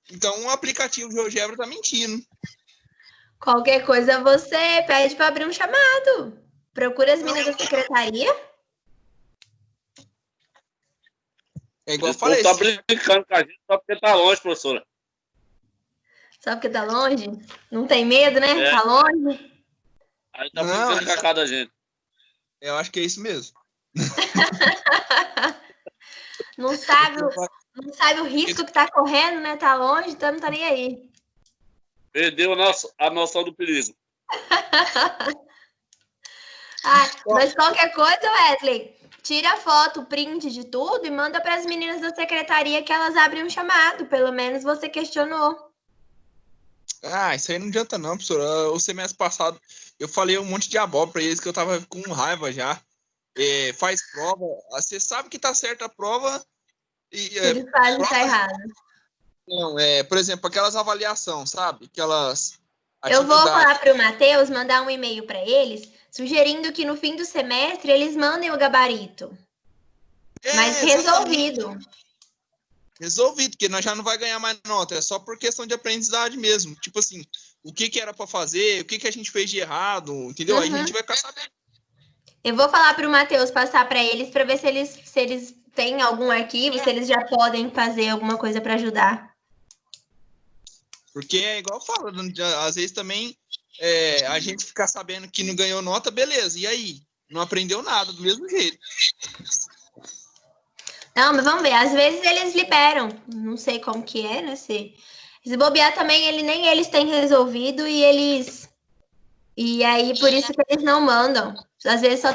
Então, o aplicativo GeoGebra tá mentindo. Qualquer coisa você pede para abrir um chamado. Procura as meninas da secretaria. É igual eu Esse falei. povo tá brincando com a gente só porque tá longe, professora. Só porque tá longe? Não tem medo, né? Tá longe. Aí tá brincando com a cara da gente. Eu acho que é isso mesmo. Não sabe o risco que tá correndo, né? Tá longe, então não tá nem aí. Perdeu a noção do perigo. Mas qualquer coisa, Wesley, tira foto, print de tudo e manda para as meninas da secretaria que elas abrem um chamado. Pelo menos você questionou. Isso aí não adianta não, professor. O semestre passado eu falei um monte de abóbora para eles que eu tava com raiva já. Faz prova. Você sabe que tá certa a prova. Eles fazem que tá errado. Não, por exemplo, aquelas avaliações, sabe? Aquelas Eu vou falar para o Matheus, mandar um e-mail para eles, sugerindo que no fim do semestre eles mandem o gabarito. Mas resolvido. Resolvido, porque nós já não vai ganhar mais nota. É só por questão de aprendizagem mesmo. Tipo assim, o que era para fazer, o que a gente fez de errado, entendeu? Aí a gente vai ficar sabendo. Eu vou falar para o Matheus passar para eles para ver se eles têm algum arquivo, se eles já podem fazer alguma coisa para ajudar. Porque é igual eu falo, às vezes também a gente ficar sabendo que não ganhou nota, beleza. E aí? Não aprendeu nada, do mesmo jeito. Não, mas vamos ver. Às vezes eles liberam. Não sei como que é, né? Se bobear também, nem eles têm resolvido e aí, por isso que eles não mandam. Às vezes só